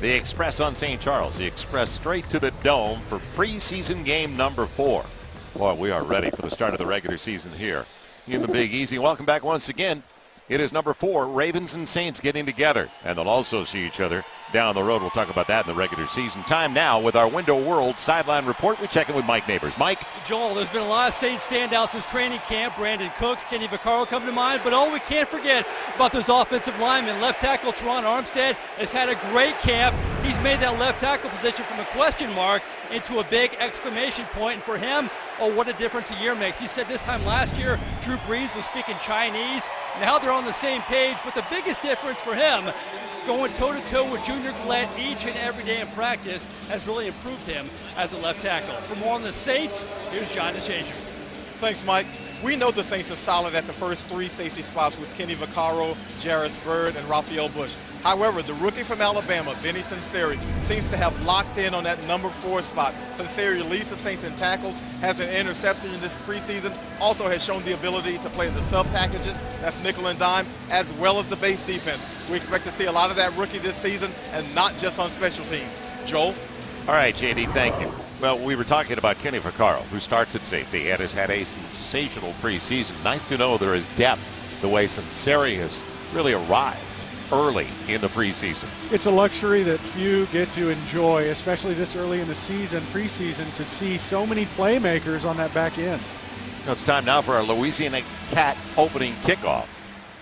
The Express on St. Charles. The Express straight to the Dome for preseason game number 4. Boy, we are ready for the start of the regular season here in the Big Easy. Welcome back once again. It is number 4, Ravens and Saints getting together, and they'll also see each other down the road. We'll talk about that in the regular season. Time now with our Window World Sideline Report. We check in with Mike Neighbors. Mike? Joel, there's been a lot of Saints standouts since training camp. Brandon Cooks, Kenny Vaccaro come to mind, but we can't forget about those offensive linemen. Left tackle Teron Armstead has had a great camp. He's made that left tackle position from a question mark into a big exclamation point, and for him, what a difference a year makes. He said this time last year, Drew Brees was speaking Chinese. Now they're on the same page, but the biggest difference for him, going toe-to-toe with Junior Gillette each and every day in practice, has really improved him as a left tackle. For more on the Saints, here's John DeShazier. Thanks, Mike. We know the Saints are solid at the first 3 safety spots with Kenny Vaccaro, Jarris Byrd, and Raphael Bush. However, the rookie from Alabama, Vinny Sunseri, seems to have locked in on that number 4 spot. Sunseri leads the Saints in tackles, has an interception in this preseason, also has shown the ability to play in the sub packages, that's nickel and dime, as well as the base defense. We expect to see a lot of that rookie this season, and not just on special teams. Joel? All right, JD, thank you. Well, we were talking about Kenny Vaccaro, who starts at safety and has had a sensational preseason. Nice to know there is depth the way Sunseri has really arrived early in the preseason. It's a luxury that few get to enjoy, especially this early in the season, preseason, to see so many playmakers on that back end. Now it's time now for our Louisiana Cat opening kickoff,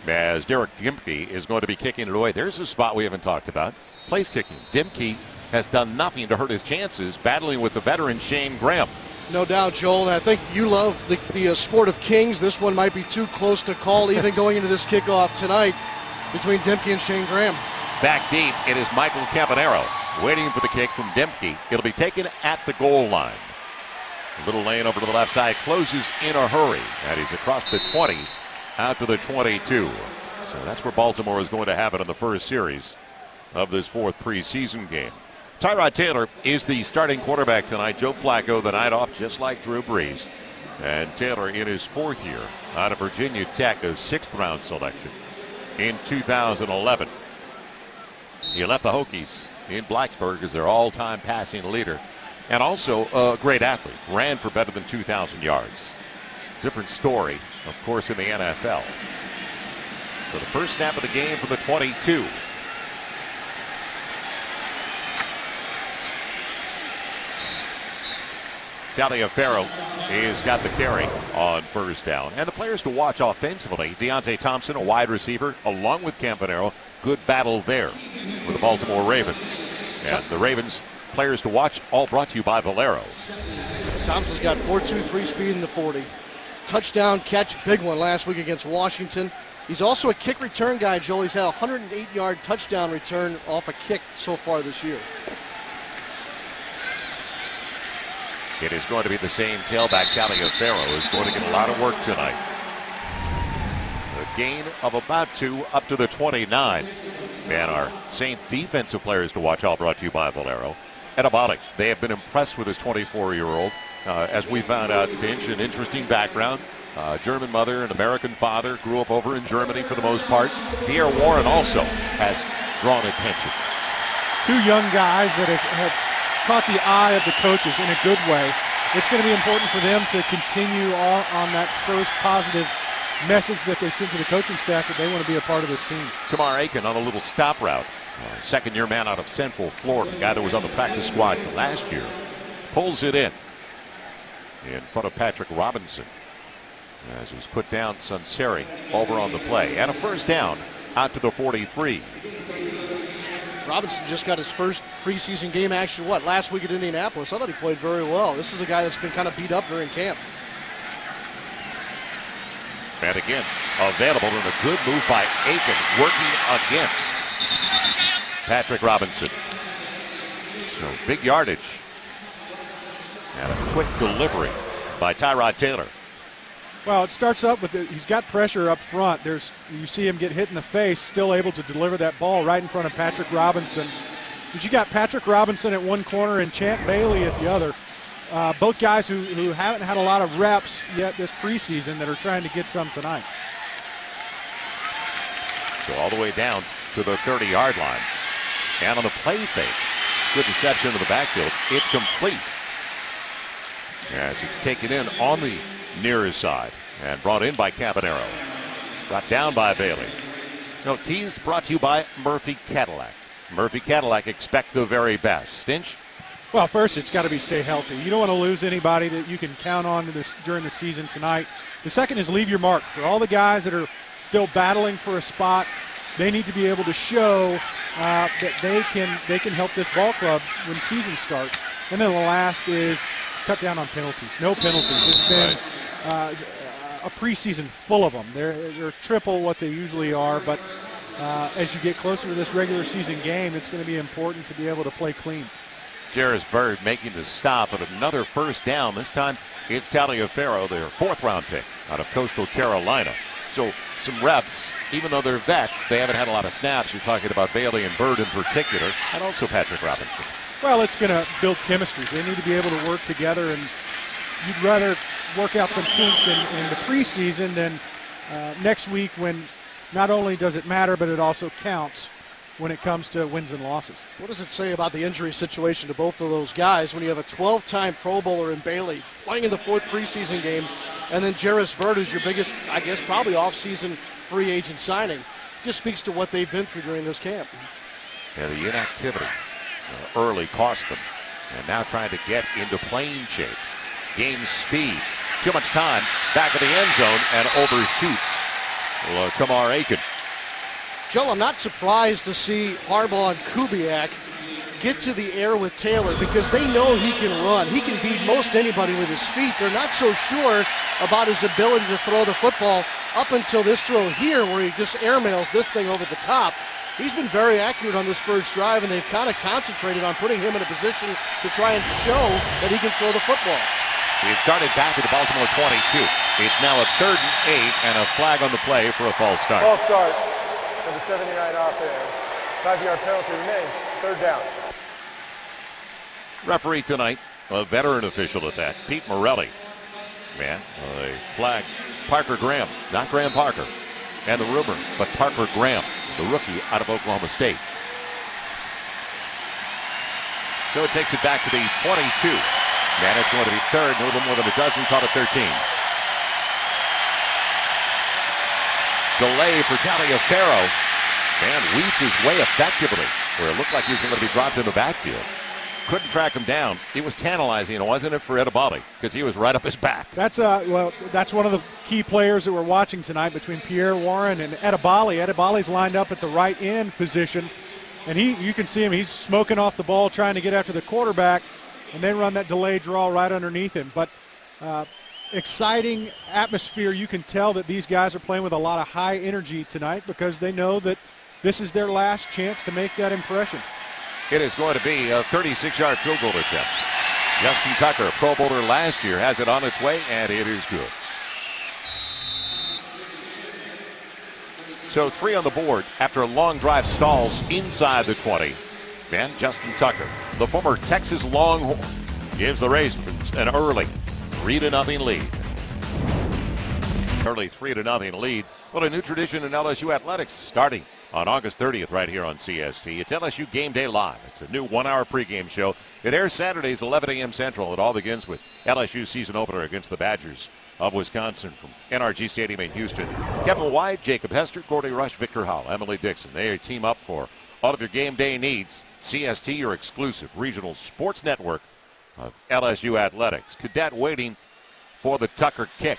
as Derek Dimke is going to be kicking it away. There's a spot we haven't talked about, place kicking. Dimke has done nothing to hurt his chances, battling with the veteran Shane Graham. No doubt, Joel, and I think you love the sport of kings. This one might be too close to call even going into this kickoff tonight between Dimke and Shane Graham. Back deep, it is Michael Campanaro waiting for the kick from Dimke. It'll be taken at the goal line. A little lane over to the left side, closes in a hurry, and he's across the 20 out to the 22. So that's where Baltimore is going to have it in the first series of this 4th preseason game. Tyrod Taylor is the starting quarterback tonight. Joe Flacco the night off, just like Drew Brees. And Taylor in his 4th year out of Virginia Tech, a 6th round selection in 2011. He left the Hokies in Blacksburg as their all-time passing leader and also a great athlete. Ran for better than 2,000 yards. Different story, of course, in the NFL. For the first snap of the game for the 22. Taliaferro has got the carry on first down. And the players to watch offensively, Deontay Thompson, a wide receiver, along with Campanaro. Good battle there for the Baltimore Ravens. And the Ravens players to watch, all brought to you by Valero. Thompson's got 4.23 speed in the 40. Touchdown catch, big one last week against Washington. He's also a kick return guy, Joel. He's had a 108-yard touchdown return off a kick so far this year. It is going to be the same tailback. Taliaferro is going to get a lot of work tonight. A gain of about 2 up to the 29. And our Saint defensive players to watch, all brought to you by Valero. Etabonic, they have been impressed with this 24-year-old. As we found out, Stinch, an interesting background. German mother, an American father, grew up over in Germany for the most part. Pierre Warren also has drawn attention. 2 young guys that have caught the eye of the coaches in a good way. It's going to be important for them to continue on that first positive message that they send to the coaching staff that they want to be a part of this team. Kamar Aiken on a little stop route. Second-year man out of Central Florida, the guy that was on the practice squad last year. Pulls it in front of Patrick Robinson as he's put down Sunseri over on the play. And a first down out to the 43. Robinson just got his first preseason game action, last week at Indianapolis. I thought he played very well. This is a guy that's been kind of beat up during camp. And again, available in a good move by Aiken, working against Patrick Robinson. So big yardage. And a quick delivery by Tyrod Taylor. Well, it starts up with he's got pressure up front. You see him get hit in the face, still able to deliver that ball right in front of Patrick Robinson. But you got Patrick Robinson at one corner and Champ Bailey at the other. Both guys who haven't had a lot of reps yet this preseason that are trying to get some tonight. So all the way down to the 30-yard line. And on the play fake, good deception to the backfield. It's complete. As it's taken in on the nearest side and brought in by Cabanero. Brought down by Bailey. No, Keys brought to you by Murphy Cadillac. Murphy Cadillac, expect the very best. Stinch? Well, first, it's got to stay healthy. You don't want to lose anybody that you can count on during the season tonight. The second is leave your mark. For all the guys that are still battling for a spot, they need to be able to show that they can help this ball club when season starts. And then the last is cut down on penalties. No penalties. It's been a preseason full of them. They're triple what they usually are, but as you get closer to this regular season game, it's going to be important to be able to play clean. Jarris Bird making the stop at another first down. This time it's Taliaferro, their 4th-round pick out of Coastal Carolina. So some reps, even though they're vets, they haven't had a lot of snaps. You're talking about Bailey and Bird in particular, and also Patrick Robinson. Well, it's going to build chemistry. They need to be able to work together, and you'd rather work out some kinks in the preseason than next week when not only does it matter, but it also counts when it comes to wins and losses. What does it say about the injury situation to both of those guys when you have a 12-time Pro Bowler in Bailey playing in the 4th preseason game, and then Jarris Bird, who's your biggest, I guess, probably off-season free agent signing? Just speaks to what they've been through during this camp. Yeah, the inactivity early cost them, and now trying to get into playing shape. Game speed, too much time, back of the end zone, and overshoots Kamar Aiken. Joe, I'm not surprised to see Harbaugh and Kubiak get to the air with Taylor because they know he can run. He can beat most anybody with his feet. They're not so sure about his ability to throw the football up until this throw here where he just airmails this thing over the top. He's been very accurate on this first drive, and they've kind of concentrated on putting him in a position to try and show that he can throw the football. He started back at the Baltimore 22. It's now a 3rd and 8 and a flag on the play for a false start. False start. Number 79 offense. 5-yard penalty remains. 3rd down. Referee tonight, a veteran official at that, Pete Morelli. Man, a flag. Parker Graham, not Graham Parker. And the rumor, but Parker Graham, the rookie out of Oklahoma State. So it takes it back to the 22. Man, it's going to be 3rd, a little more than a dozen, caught at 13. Delay for Taliaferro. Man weaves his way effectively, where it looked like he was going to be dropped in the backfield. Couldn't track him down. It was tantalizing, wasn't it, for Edibali? Because he was right up his back. That's one of the key players that we're watching tonight between Pierre Warren and Edibali. Edibali's lined up at the right end position, and you can see him. He's smoking off the ball, trying to get after the quarterback, and they run that delay draw right underneath him. But exciting atmosphere. You can tell that these guys are playing with a lot of high energy tonight because they know that this is their last chance to make that impression. It is going to be a 36-yard field goal attempt. Justin Tucker, Pro Bowler last year, has it on its way, and it is good. So 3 on the board after a long drive stalls inside the 20. Man, Justin Tucker, the former Texas Longhorn, gives the Ravens an early 3-0 lead. Early 3-0 lead. Well, a new tradition in LSU athletics starting on August 30th right here on CST. It's LSU Game Day Live. It's a new 1-hour pregame show. It airs Saturdays 11 a.m. Central. It all begins with LSU season opener against the Badgers of Wisconsin from NRG Stadium in Houston. Kevin White, Jacob Hester, Gordy Rush, Victor Howell, Emily Dixon. They team up for all of your game day needs. CST, your exclusive regional sports network of LSU athletics. Cadet waiting for the Tucker kick.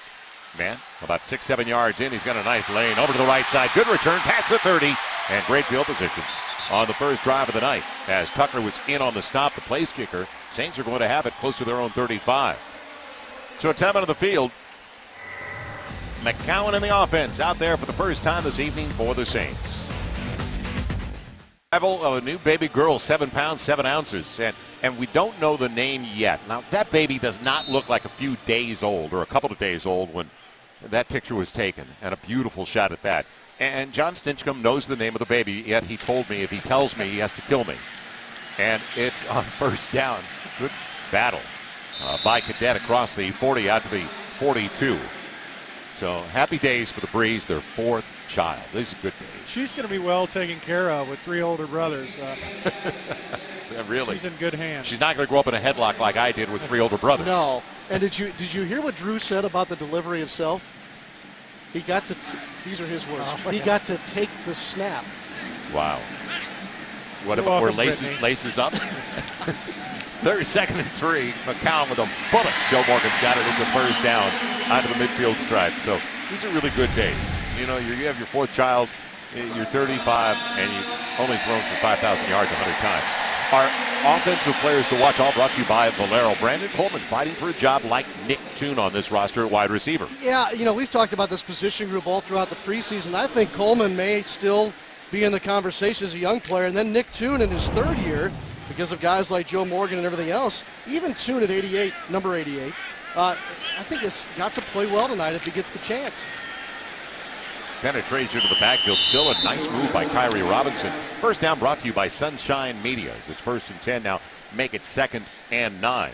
Man, about 6-7 yards in. He's got a nice lane over to the right side. Good return past the 30 and great field position on the first drive of the night. As Tucker was in on the stop, the place kicker, Saints are going to have it close to their own 35. So a time out of the field. McCowan in the offense out there for the first time this evening for the Saints. Arrival of a new baby girl, 7 pounds, 7 ounces. And we don't know the name yet. Now, that baby does not look like a few days old or a couple of days old when that picture was taken, and a beautiful shot at that. And John Stinchcomb knows the name of the baby, yet he told me if he tells me, he has to kill me. And it's on first down. Good battle by Cadet across the 40 out to the 42. So happy days for the Breeze, their 4th child. These are good days. She's going to be well taken care of with 3 older brothers. Yeah, really. She's in good hands. She's not going to grow up in a headlock like I did with 3 older brothers. No. And did you hear what Drew said about the delivery of self? He got to, these are his words, he got to take the snap. Wow. What You're about where welcome, laces up? 32nd and 3. McCown with a bullet. Joe Morgan's got it. It's a first down onto the midfield stripe. So these are really good days. You know, you have your 4th child, you're 35, and you've only thrown for 5,000 yards 100 times. Our offensive players to watch, all brought to you by Valero. Brandon Coleman fighting for a job like Nick Toon on this roster at wide receiver. Yeah, you know, we've talked about this position group all throughout the preseason. I think Coleman may still be in the conversation as a young player. And then Nick Toon in his 3rd year, because of guys like Joe Morgan and everything else, even Toon at 88, number 88, I think has got to play well tonight if he gets the chance. Penetration to the backfield. Still a nice move by Kyrie Robinson. First down brought to you by Sunshine Media. It's 1st and 10 now. Make it 2nd and 9.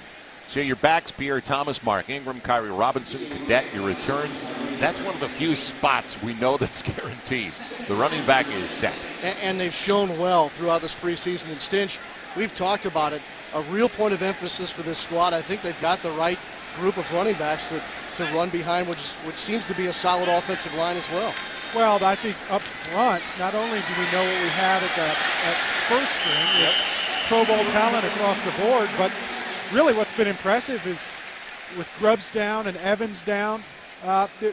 So your backs, Pierre Thomas, Mark Ingram, Kyrie Robinson, Cadet, your return. That's one of the few spots we know that's guaranteed. The running back is set. And they've shown well throughout this preseason. And Stinch, we've talked about it. A real point of emphasis for this squad. I think they've got the right group of running backs to run behind, which seems to be a solid offensive line as well. Well, I think up front, not only do we know what we have at first string, Pro Bowl talent across the board, but really what's been impressive is with Grubbs down and Evans down,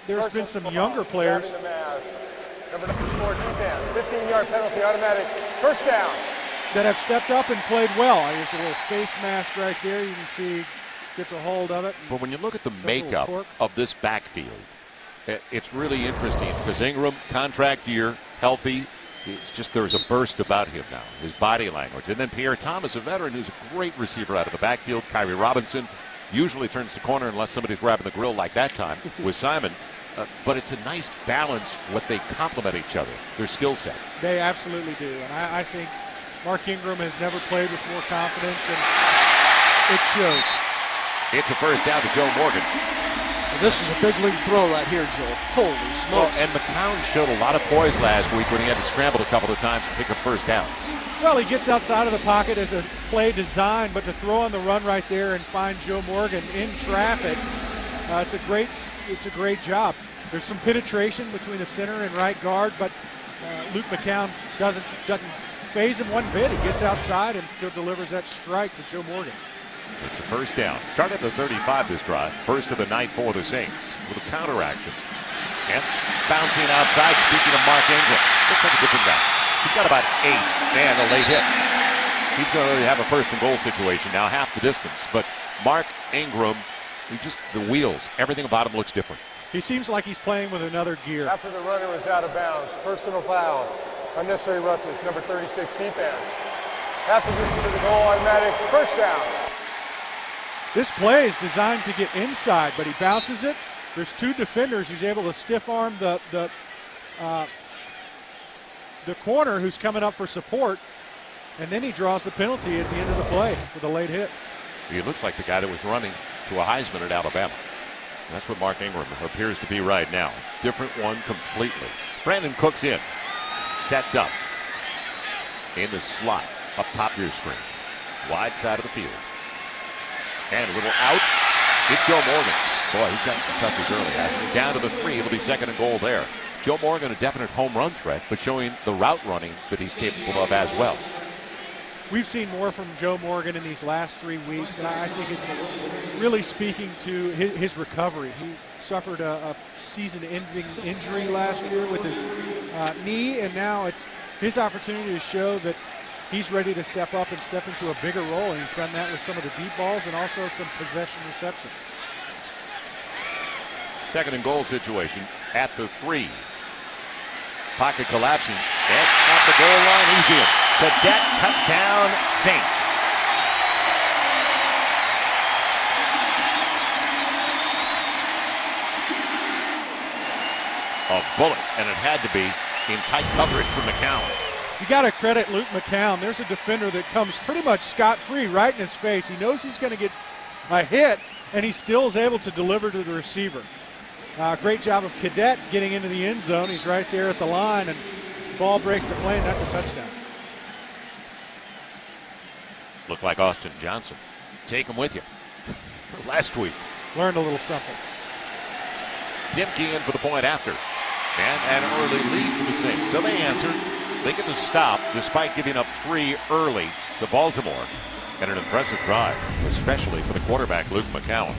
there's been some younger players. Number 4 defense, 15-yard penalty, automatic first down. That have stepped up and played well. There's a little face mask right there. You can see gets a hold of it. But when you look at the makeup of this backfield, it's really interesting because Ingram, contract year, healthy. It's just there's a burst about him now, his body language. And then Pierre Thomas, a veteran who's a great receiver out of the backfield. Kyrie Robinson usually turns the corner unless somebody's grabbing the grill like that time with Simon. But it's a nice balance what they complement each other, their skill set. They absolutely do. And I think Mark Ingram has never played with more confidence, and it shows. It's a first down to Joe Morgan. This is a big league throw right here, Joe. Holy smokes. Well, and McCown showed a lot of poise last week when he had to scramble a couple of times to pick up first downs. Well, he gets outside of the pocket as a play design, but to throw on the run right there and find Joe Morgan in traffic, it's a great job. There's some penetration between the center and right guard, but Luke McCown doesn't phase him one bit. He gets outside and still delivers that strike to Joe Morgan. It's a first down. Start at the 35 this drive. First of the night for the Saints with a counter action. And bouncing outside, speaking of Mark Ingram. Looks like a different guy. He's got about 8 and a late hit. He's going to have a first and goal situation now, half the distance. But Mark Ingram, the wheels, everything about him looks different. He seems like he's playing with another gear. After the runner was out of bounds, personal foul, unnecessary roughness, number 36 defense. After this to the goal, automatic first down. This play is designed to get inside, but he bounces it. There's 2 defenders. He's able to stiff arm the corner who's coming up for support, and then he draws the penalty at the end of the play with a late hit. He looks like the guy that was running to a Heisman at Alabama. That's what Mark Ingram appears to be right now. Different one completely. Brandon Cooks in. Sets up. In the slot. Up top of your screen. Wide side of the field. And a little out. It's Joe Morgan. Boy, he's got some touches early, hasn't he? Down to the 3. It'll be second and goal there. Joe Morgan, a definite home run threat, but showing the route running that he's capable of as well. We've seen more from Joe Morgan in these last 3 weeks, and I think it's really speaking to his recovery. He suffered a season-ending injury last year with his knee, and now it's his opportunity to show that he's ready to step up and step into a bigger role, and he's done that with some of the deep balls and also some possession receptions. Second and goal situation at the 3. Pocket collapsing. And at the goal line, easy. Cadet touchdown, Saints. A bullet, and it had to be in tight coverage from McCown. You got to credit Luke McCown. There's a defender that comes pretty much scot-free right in his face. He knows he's going to get a hit, and he still is able to deliver to the receiver. Great job of Cadet getting into the end zone. He's right there at the line, and the ball breaks the plane. That's a touchdown. Looked like Austin Johnson. Take him with you. Last week. Learned a little something. Dimke in for the point after. And an early lead for the Saints. So they answered. They get the stop despite giving up 3 early to Baltimore. And an impressive drive, especially for the quarterback, Luke McCown.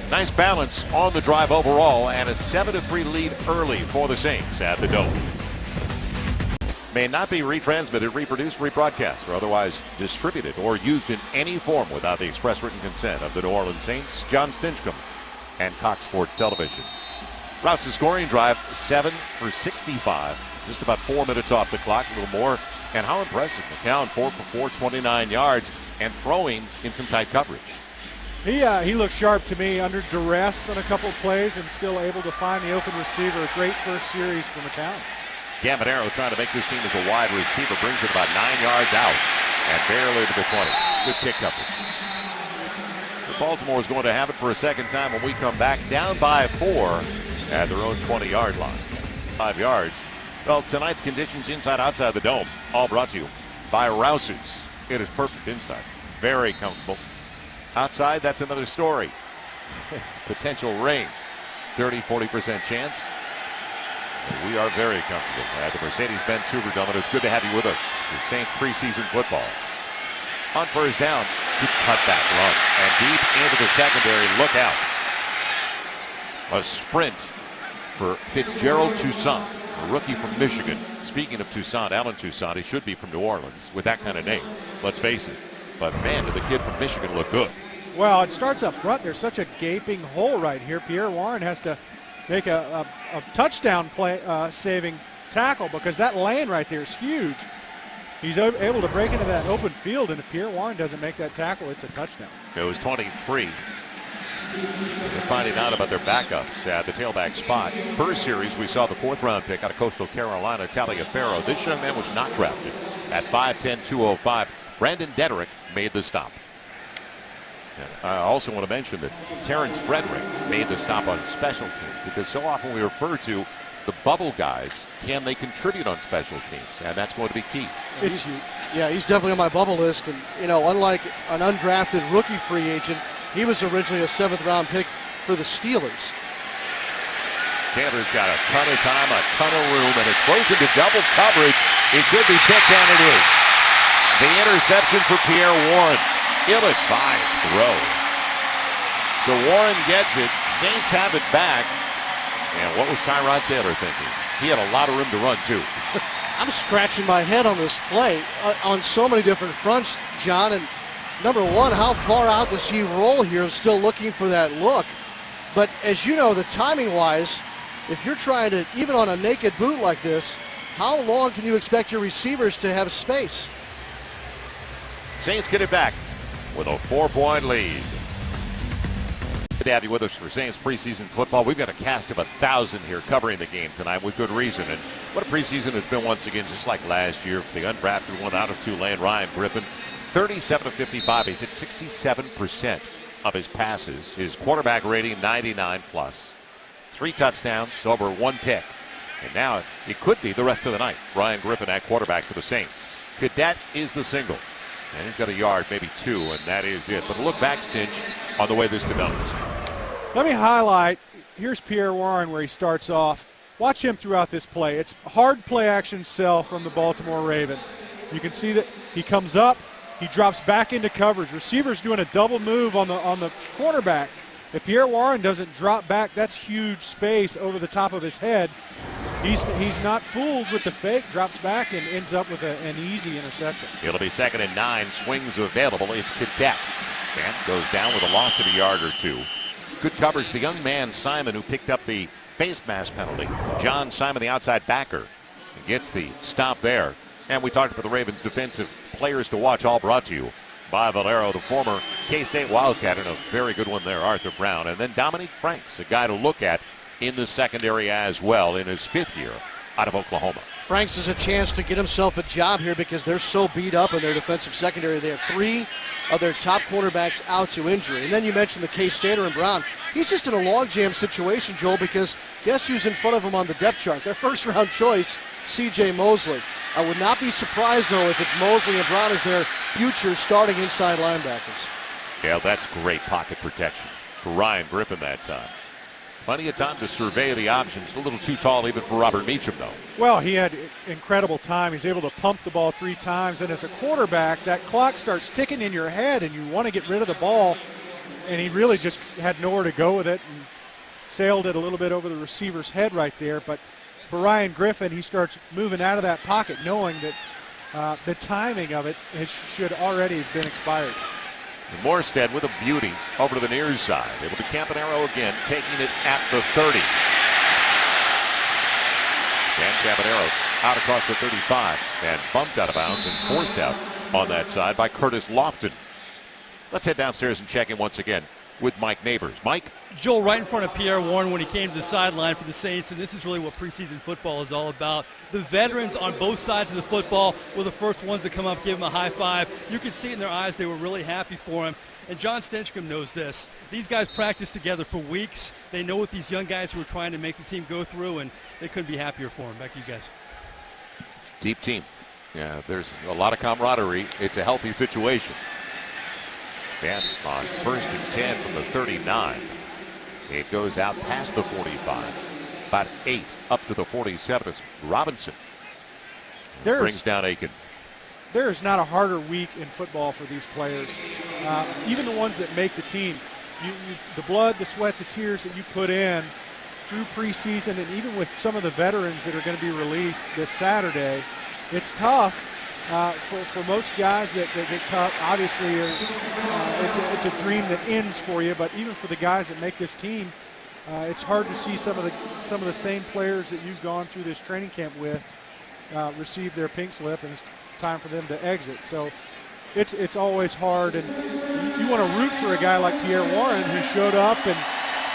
Nice balance on the drive overall, and a 7-3 lead early for the Saints at the Dome. May not be retransmitted, reproduced, rebroadcast, or otherwise distributed or used in any form without the express written consent of the New Orleans Saints, John Stinchcomb, and Cox Sports Television. Rouse's scoring drive, 7 for 65. Just about 4 minutes off the clock, a little more. And how impressive. McCown 4 for 4, 29 yards, and throwing in some tight coverage. He looked sharp to me under duress on a couple of plays and still able to find the open receiver. A great first series for McCown. Campanaro trying to make this team as a wide receiver, brings it about 9 yards out and barely to the 20. Good kick coverage. Baltimore is going to have it for a second time when we come back, down by 4 at their own 20-yard line. 5 yards. Well, tonight's conditions inside-outside the Dome, all brought to you by Rouse's. It is perfect inside. Very comfortable. Outside, that's another story. Potential rain. 30-40% chance. We are very comfortable at the Mercedes-Benz Superdome, and it's good to have you with us for Saints preseason football. On first down, good cutback run, and deep into the secondary. Look out. A sprint for Fitzgerald Toussaint, a rookie from Michigan. Speaking of Toussaint, Alan Toussaint, he should be from New Orleans with that kind of name. Let's face it. But man, did the kid from Michigan look good. Well, it starts up front. There's such a gaping hole right here. Pierre Warren has to make a touchdown play saving tackle because that lane right there is huge. He's able to break into that open field, and if Pierre Warren doesn't make that tackle, it's a touchdown. It was 23. They're finding out about their backups at the tailback spot. First series, we saw the 4th-round pick out of Coastal Carolina, Taliaferro. This young man was not drafted. At 5'10", 205, Brandon Dederick made the stop. And I also want to mention that Terrence Frederick made the stop on special teams, because so often we refer to the bubble guys. Can they contribute on special teams? And that's going to be key. He's definitely on my bubble list. And, unlike an undrafted rookie free agent, he was originally a 7th-round pick for the Steelers. Taylor's got a ton of time, a ton of room, and it throws into double coverage. It should be picked, and it is. The interception for Pierre Warren. Ill-advised throw. So Warren gets it. Saints have it back. And what was Tyrod Taylor thinking? He had a lot of room to run, too. I'm scratching my head on this play on so many different fronts, John. And number one, how far out does he roll here? Still looking for that look. But as you know, the timing-wise, if you're trying to, even on a naked boot like this, how long can you expect your receivers to have space? Saints get it back with a 4-point lead. Good to have you with us for Saints preseason football. We've got a cast of 1,000 here covering the game tonight with good reason. And what a preseason it's been once again, just like last year. The undrafted one out of Tulane, Ryan Griffin. It's 37 of 55. He's hit 67% of his passes. His quarterback rating, 99 plus. 3 touchdowns, over 1 pick. And now it could be the rest of the night. Ryan Griffin at quarterback for the Saints. Cadet is the single. And he's got a yard, maybe 2, and that is it. But a look back, Stinch, on the way this developed. Let me highlight, here's Pierre Warren where he starts off. Watch him throughout this play. It's hard play action sell from the Baltimore Ravens. You can see that he comes up, he drops back into coverage. Receiver's doing a double move on the quarterback. If Pierre Warren doesn't drop back, that's huge space over the top of his head. He's not fooled with the fake, drops back and ends up with an easy interception. It'll be 2nd and 9, swings available. It's Cadet. And goes down with a loss of a yard or 2. Good coverage. The young man, Simon, who picked up the face mask penalty. John Simon, the outside backer, gets the stop there. And we talked about the Ravens' defensive players to watch, all brought to you by Valero, the former K-State Wildcat, and a very good one there, Arthur Brown. And then Dominique Franks, a guy to look at in the secondary as well in his 5th year out of Oklahoma. Franks has a chance to get himself a job here because they're so beat up in their defensive secondary. They have 3 of their top cornerbacks out to injury. And then you mentioned the K-Stater and Brown. He's just in a logjam situation, Joel, because guess who's in front of him on the depth chart? Their first-round choice, C.J. Mosley. I would not be surprised, though, if it's Mosley and Brown as their future starting inside linebackers. Yeah, that's great pocket protection for Ryan Griffin that time. Plenty of time to survey the options. A little too tall even for Robert Meacham, though. Well, he had incredible time. He's able to pump the ball 3 times. And as a quarterback, that clock starts ticking in your head, and you want to get rid of the ball. And he really just had nowhere to go with it and sailed it a little bit over the receiver's head right there. But for Ryan Griffin, he starts moving out of that pocket knowing that the timing of it should already have been expired. Morstead with a beauty over to the near side. Able to Campanaro again, taking it at the 30. Dan Campanaro out across the 35 and bumped out of bounds and forced out on that side by Curtis Lofton. Let's head downstairs and check in once again with Mike Neighbors. Mike? Joel, right in front of Pierre Warren when he came to the sideline for the Saints, and this is really what preseason football is all about. The veterans on both sides of the football were the first ones to come up, give him a high five. You could see it in their eyes they were really happy for him. And John Stenchcomb knows this. These guys practiced together for weeks. They know what these young guys who are trying to make the team go through, and they couldn't be happier for him. Back to you guys. Deep team. Yeah, there's a lot of camaraderie. It's a healthy situation. And on 1st and 10 from the 39. It goes out past the 45. About 8 up to the 47. It's Robinson. Brings down Aiken. There is not a harder week in football for these players. Even the ones that make the team. The blood, the sweat, the tears that you put in through preseason, and even with some of the veterans that are going to be released this Saturday, it's tough. For most guys that get cut, obviously it's a dream that ends for you. But even for the guys that make this team, it's hard to see some of the same players that you've gone through this training camp with receive their pink slip, and it's time for them to exit. So it's always hard, and you want to root for a guy like Pierre Warren, who showed up and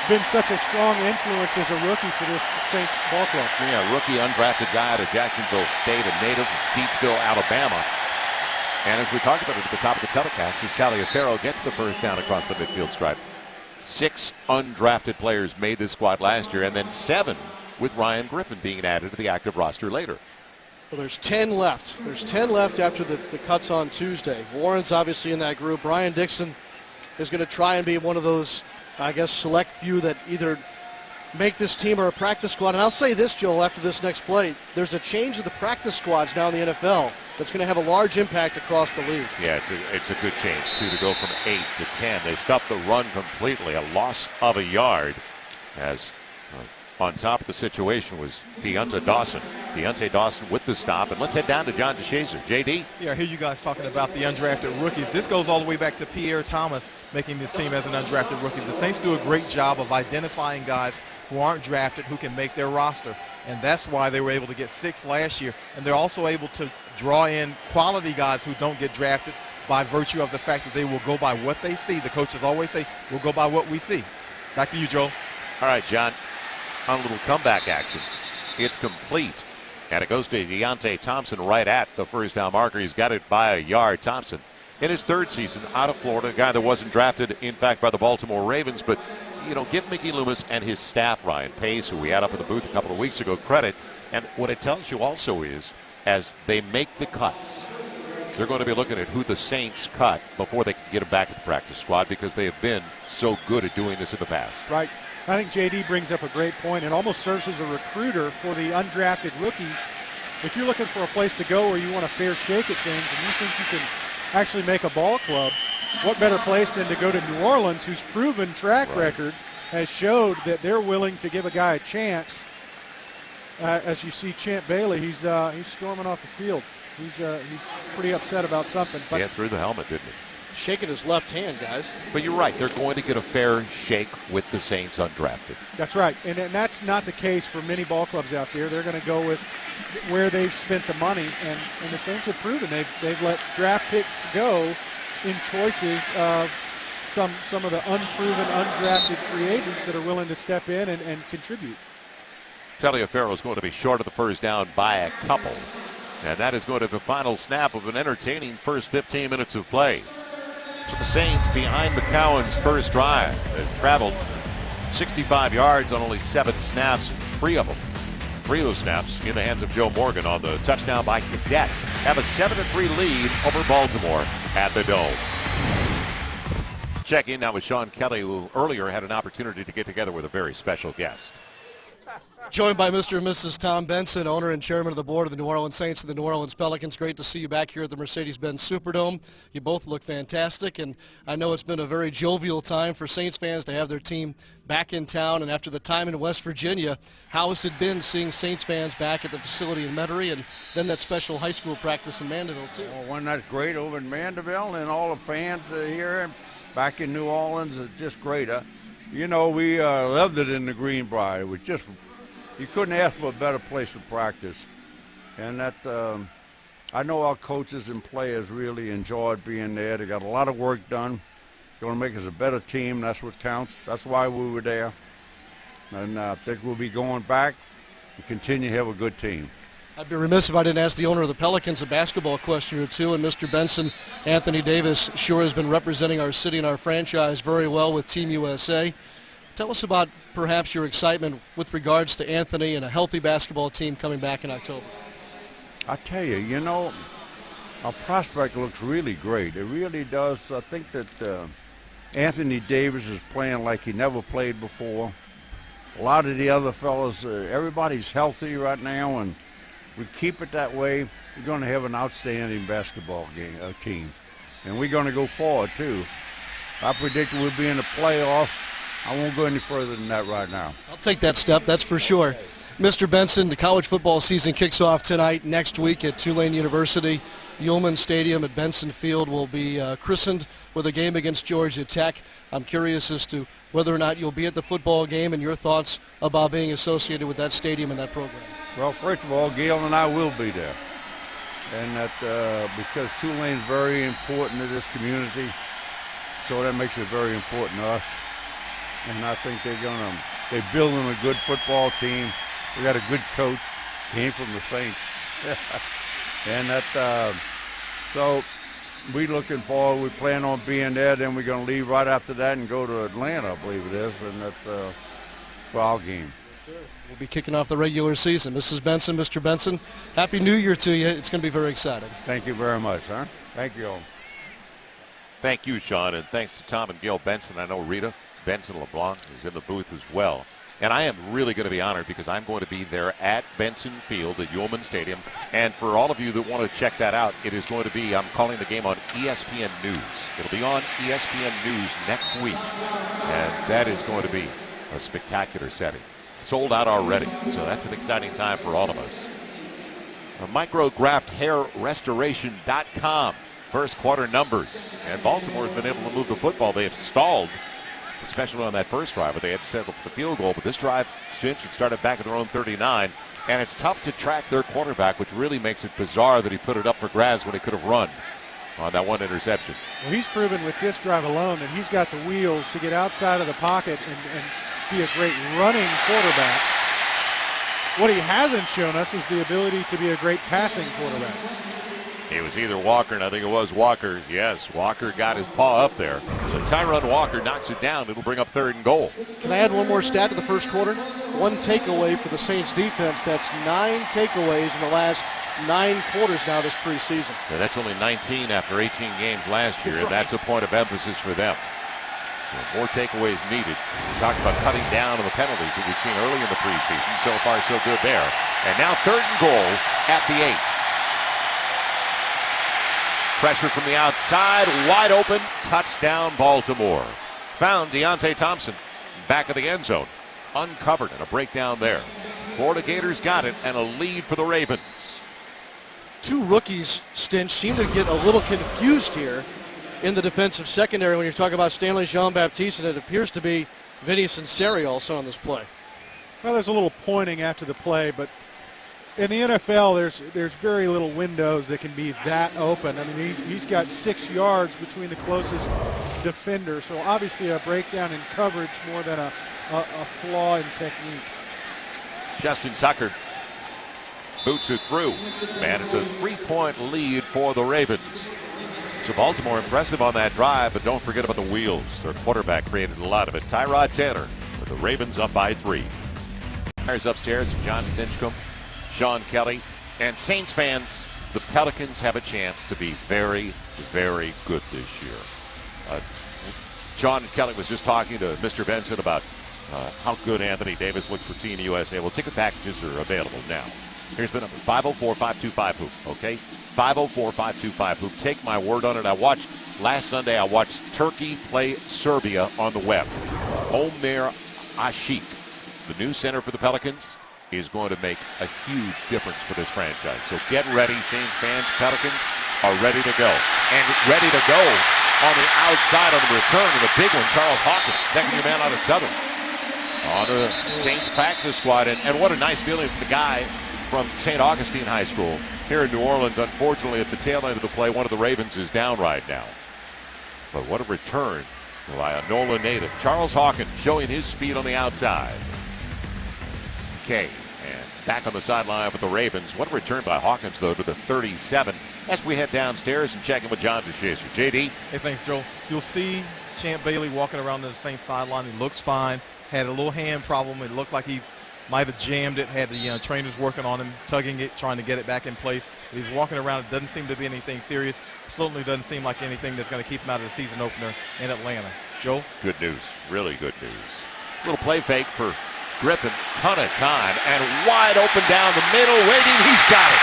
been such a strong influence as a rookie for this Saints ball club. Yeah, rookie undrafted guy out of Jacksonville State, a native of Deansville, Alabama. And as we talked about it at the top of the telecast, as Taliaferro gets the first down across the midfield stripe. 6 undrafted players made this squad last year, and then 7 with Ryan Griffin being added to the active roster later. Well, there's 10 left. There's 10 left after the cuts on Tuesday. Warren's obviously in that group. Ryan Dixon is going to try and be one of those, I guess, select few that either make this team or a practice squad. And I'll say this, Joel, after this next play, there's a change of the practice squads now in the NFL that's going to have a large impact across the league. Yeah, it's a good change, too, to go from 8 to 10. They stopped the run completely, a loss of a yard, as on top of the situation was Deontay Dawson. Deontay Dawson with the stop. And let's head down to John DeShazer. JD? Yeah, I hear you guys talking about the undrafted rookies. This goes all the way back to Pierre Thomas making this team as an undrafted rookie. The Saints do a great job of identifying guys who aren't drafted who can make their roster. And that's why they were able to get 6 last year. And they're also able to draw in quality guys who don't get drafted by virtue of the fact that they will go by what they see. The coaches always say, we'll go by what we see. Back to you, Joel. All right, John. On a little comeback action. It's complete. And it goes to Deontay Thompson right at the first down marker. He's got it by a yard. Thompson in his 3rd season out of Florida, a guy that wasn't drafted, in fact, by the Baltimore Ravens. But, you know, give Mickey Loomis and his staff, Ryan Pace, who we had up in the booth a couple of weeks ago, credit. And what it tells you also is, as they make the cuts, they're going to be looking at who the Saints cut before they can get them back at the practice squad, because they have been so good at doing this in the past. Right. I think JD brings up a great point. It almost serves as a recruiter for the undrafted rookies. If you're looking for a place to go where you want a fair shake at things and you think you can actually make a ball club, what better place than to go to New Orleans, whose proven track record has showed that they're willing to give a guy a chance. As you see Champ Bailey, he's storming off the field. He's pretty upset about something. But yeah, threw the helmet, didn't he? Shaking his left hand, guys. But you're right. They're going to get a fair shake with the Saints undrafted. That's right. And that's not the case for many ball clubs out there. They're going to go with where they've spent the money. And the Saints have proven they've let draft picks go in choices of some of the unproven, undrafted free agents that are willing to step in and contribute. Taliaferro is going to be short of the first down by a couple. And that is going to be the final snap of an entertaining first 15 minutes of play. So the Saints behind McCowan's first drive. They've traveled 65 yards on only 7 snaps, 3 of those snaps in the hands of Joe Morgan on the touchdown by Cadet. Have a 7-3 lead over Baltimore at the Dome. Check in now with Sean Kelly, who earlier had an opportunity to get together with a very special guest. Joined by Mr. and Mrs. Tom Benson, owner and chairman of the board of the New Orleans Saints and the New Orleans Pelicans. Great to see you back here at the Mercedes-Benz Superdome. You both look fantastic, and I know it's been a very jovial time for Saints fans to have their team back in town. And after the time in West Virginia, how has it been seeing Saints fans back at the facility in Metairie, and then that special high school practice in Mandeville, too? Well, wasn't that great over in Mandeville, and all the fans here back in New Orleans are just great. You know, we loved it in the Greenbrier. It was just, you couldn't ask for a better place to practice. And that, I know our coaches and players really enjoyed being there. They got a lot of work done. Going to make us a better team. That's what counts. That's why we were there. And I think we'll be going back and continue to have a good team. I'd be remiss if I didn't ask the owner of the Pelicans a basketball question or two. And Mr. Benson, Anthony Davis sure has been representing our city and our franchise very well with Team USA. Tell us about perhaps your excitement with regards to Anthony and a healthy basketball team coming back in October. I tell you, you know, our prospect looks really great. It really does. I think that Anthony Davis is playing like he never played before. A lot of the other fellas, everybody's healthy right now, and we keep it that way, we're going to have an outstanding basketball team. And we're going to go forward, too. I predict we'll be in the playoffs. I won't go any further than that right now. I'll take that step, that's for sure. Mr. Benson, the college football season kicks off tonight. Next week at Tulane University, Ullman Stadium at Benson Field will be christened with a game against Georgia Tech. I'm curious as to whether or not you'll be at the football game and your thoughts about being associated with that stadium and that program. Well, first of all, Gail and I will be there. And that because Tulane's very important to this community, so that makes it very important to us. And I think they're building a good football team. We got a good coach, came from the Saints. And that, so we looking forward, we plan on being there, then we're going to leave right after that and go to Atlanta, I believe it is, and that, for our game. Yes, sir. We'll be kicking off the regular season. Mrs. Benson, Mr. Benson, Happy New Year to you. It's going to be very exciting. Thank you very much, huh? Thank you all. Thank you, Sean, and thanks to Tom and Gail Benson. I know Rita Benson LeBlanc is in the booth as well. And I am really going to be honored because I'm going to be there at Benson Field at Ullman Stadium. And for all of you that want to check that out, it is going to be, I'm calling the game on ESPN News. It'll be on ESPN News next week. And that is going to be a spectacular setting. Sold out already, so that's an exciting time for all of us. Micrografthairrestoration.com. First quarter numbers. And Baltimore has been able to move the football. They have stalled, especially on that first drive, but they had to settle for the field goal. But this drive, Stinson started back at their own 39, and it's tough to track their quarterback, which really makes it bizarre that he put it up for grabs when he could have run on that one interception. Well, he's proven with this drive alone that he's got the wheels to get outside of the pocket and be a great running quarterback. What he hasn't shown us is the ability to be a great passing quarterback. It was either Walker, and I think it was Walker. Yes, Walker got his paw up there. So Tyron Walker knocks it down. It'll bring up 3rd and goal. Can I add one more stat to the first quarter? One takeaway for the Saints defense. That's 9 takeaways in the last 9 quarters now this preseason. Yeah, that's only 19 after 18 games last year, and that's a point of emphasis for them. So more takeaways needed. We talked about cutting down on the penalties that we've seen early in the preseason. So far, so good there. And now 3rd and goal at the 8. Pressure from the outside, wide open, touchdown Baltimore. Found Deontay Thompson, back of the end zone, uncovered, and a breakdown there. Florida Gators got it, and a lead for the Ravens. 2 rookies, Stinch, seem to get a little confused here in the defensive secondary when you're talking about Stanley Jean-Baptiste, and it appears to be Vinny Sinceri also on this play. Well, there's a little pointing after the play, but in the NFL, there's very little windows that can be that open. I mean, he's got 6 yards between the closest defender, so obviously a breakdown in coverage more than a flaw in technique. Justin Tucker boots it through. And it's a 3-point lead for the Ravens. So Baltimore impressive on that drive, but don't forget about the wheels. Their quarterback created a lot of it. Tyrod Taylor with the Ravens up by 3. There's upstairs John Stinchcomb, Sean Kelly, and Saints fans. The Pelicans have a chance to be very, very good this year. Sean Kelly was just talking to Mr. Benson about how good Anthony Davis looks for Team USA. Well, ticket packages are available now. Here's the number, 504-525-HOOP, okay? 504-525-HOOP. Take my word on it. Last Sunday, I watched Turkey play Serbia on the web. Omer Ashik, the new center for the Pelicans, is going to make a huge difference for this franchise. So get ready, Saints fans. Pelicans are ready to go. And ready to go on the outside on the return of the big one, Charles Hawkins, second-year man out of Southern, on the Saints practice squad. And what a nice feeling for the guy from St. Augustine High School here in New Orleans. Unfortunately, at the tail end of the play, one of the Ravens is down right now. But what a return by a NOLA native. Charles Hawkins showing his speed on the outside. And back on the sideline with the Ravens. What a return by Hawkins, though, to the 37. As we head downstairs and check in with John DeShazer. JD? Hey, thanks, Joe. You'll see Champ Bailey walking around the Saints sideline. He looks fine. Had a little hand problem. It looked like he might have jammed it. Had the trainers working on him, tugging it, trying to get it back in place. But he's walking around. It doesn't seem to be anything serious. Certainly doesn't seem like anything that's going to keep him out of the season opener in Atlanta. Joe? Good news. Really good news. Little play fake for Griffin, ton of time, and wide open down the middle, waiting, he's got it.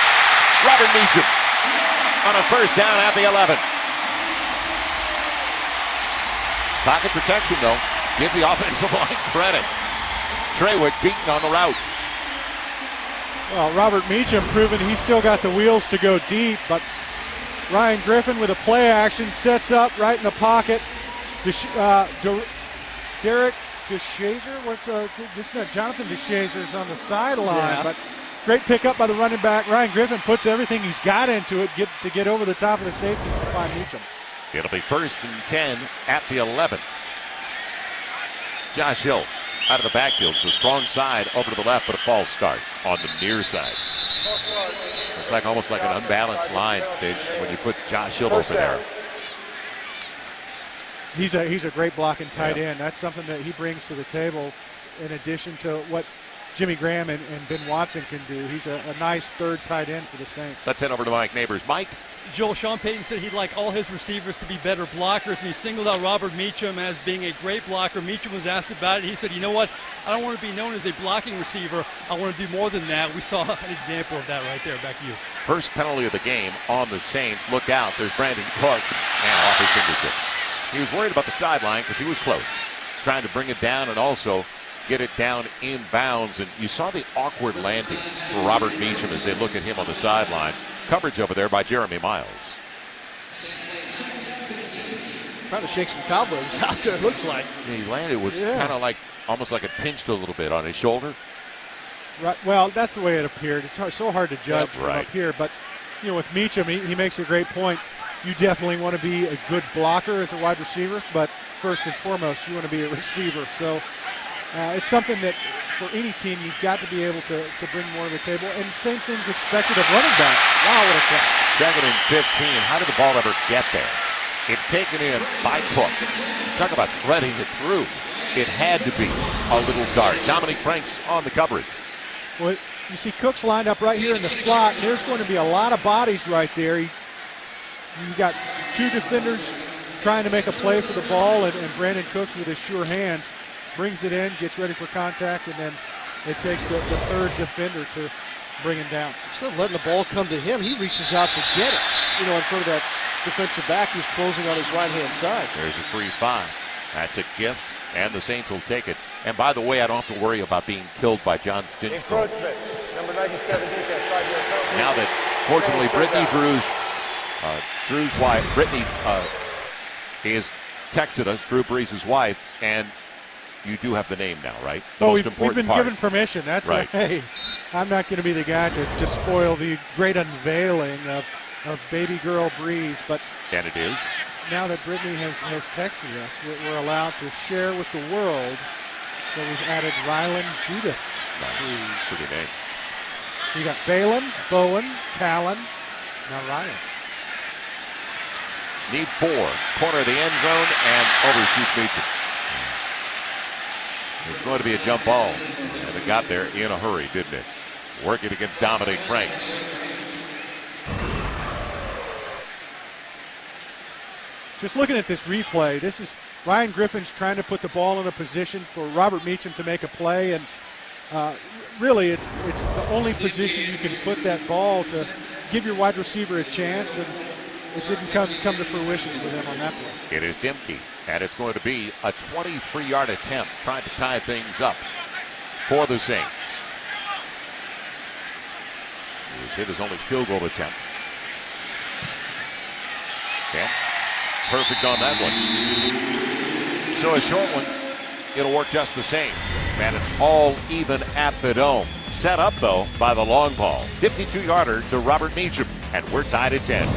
Robert Meacham on a first down at the 11. Pocket protection, though. Give the offensive line credit. Treywick beaten on the route. Well, Robert Meacham proving he's still got the wheels to go deep, but Ryan Griffin with a play action sets up right in the pocket. Derek DeShazer, Jonathan DeShazer's on the sideline, but great pickup by the running back. Ryan Griffin puts everything he's got into it to get over the top of the safeties to find Meacham. It'll be 1st and 10 at the 11. Josh Hill out of the backfield, so strong side over to the left, but a false start on the near side. It's like almost like an unbalanced line, Stitch, when you put Josh Hill over there. He's a great blocking tight end. That's something that he brings to the table in addition to what Jimmy Graham and Ben Watson can do. He's a nice third tight end for the Saints. Let's head over to Mike Neighbors. Mike? Joel, Sean Payton said he'd like all his receivers to be better blockers, and he singled out Robert Meacham as being a great blocker. Meacham was asked about it. He said, you know what, I don't want to be known as a blocking receiver. I want to do more than that. We saw an example of that right there. Back to you. First penalty of the game on the Saints. Look out. There's Brandon Cooks, and off his fingertips. He was worried about the sideline because he was close, trying to bring it down and also get it down in bounds. And you saw the awkward landing for Robert Meacham as they look at him on the sideline. Coverage over there by Jeremy Miles. Trying to shake some cobwebs out there, it looks like. Yeah, he landed. It was kind of like, almost like it pinched a little bit on his shoulder. Right. Well, that's the way it appeared. It's so hard to judge from up here. But, you know, with Meacham, he makes a great point. You definitely want to be a good blocker as a wide receiver, but first and foremost, you want to be a receiver. So it's something that for any team, you've got to be able to bring more to the table. And same thing's expected of running back. Wow, what a catch. 2nd and 15. How did the ball ever get there? It's taken in by Cooks. Talk about threading it through. It had to be a little dart. Dominique Franks on the coverage. Well, you see Cooks lined up right here in the slot. There's going to be a lot of bodies right there. You got two defenders trying to make a play for the ball, and Brandon Cooks with his sure hands brings it in, gets ready for contact, and then it takes the third defender to bring him down. Instead of letting the ball come to him, he reaches out to get it, in front of that defensive back who's closing on his right-hand side. There's a 3-5. That's a gift, and the Saints will take it. And by the way, I don't have to worry about being killed by John Stinchcomb. Encroachment, number 97 defense, 5-yard penalty. Now that, fortunately, Brittany Drew's wife, Brittany has texted us, Drew Brees' wife, and you do have the name now, right? We've been given permission. That's right. Hey, I'm not going to be the guy to spoil the great unveiling of baby girl Brees, but and it is. Now that Brittany has texted us, we're allowed to share with the world that we've added Rylan Judith Nice. Pretty name. You got Balin, Bowen, Callan, now Ryan. Need 4. Corner of the end zone and overshoots Meacham. It's going to be a jump ball. And it got there in a hurry, didn't it? Working against Dominic Franks. Just looking at this replay, this is Ryan Griffin's trying to put the ball in a position for Robert Meacham to make a play, and really it's the only position you can put that ball to give your wide receiver a chance, and it didn't come to fruition for them on that play. It is Dimke, and it's going to be a 23-yard attempt trying to tie things up for the Saints. He was hit his only field goal attempt. Okay. Perfect on that one. So a short one, it'll work just the same. And it's all even at the Dome. Set up, though, by the long ball. 52-yarder to Robert Meacham, and we're tied at 10.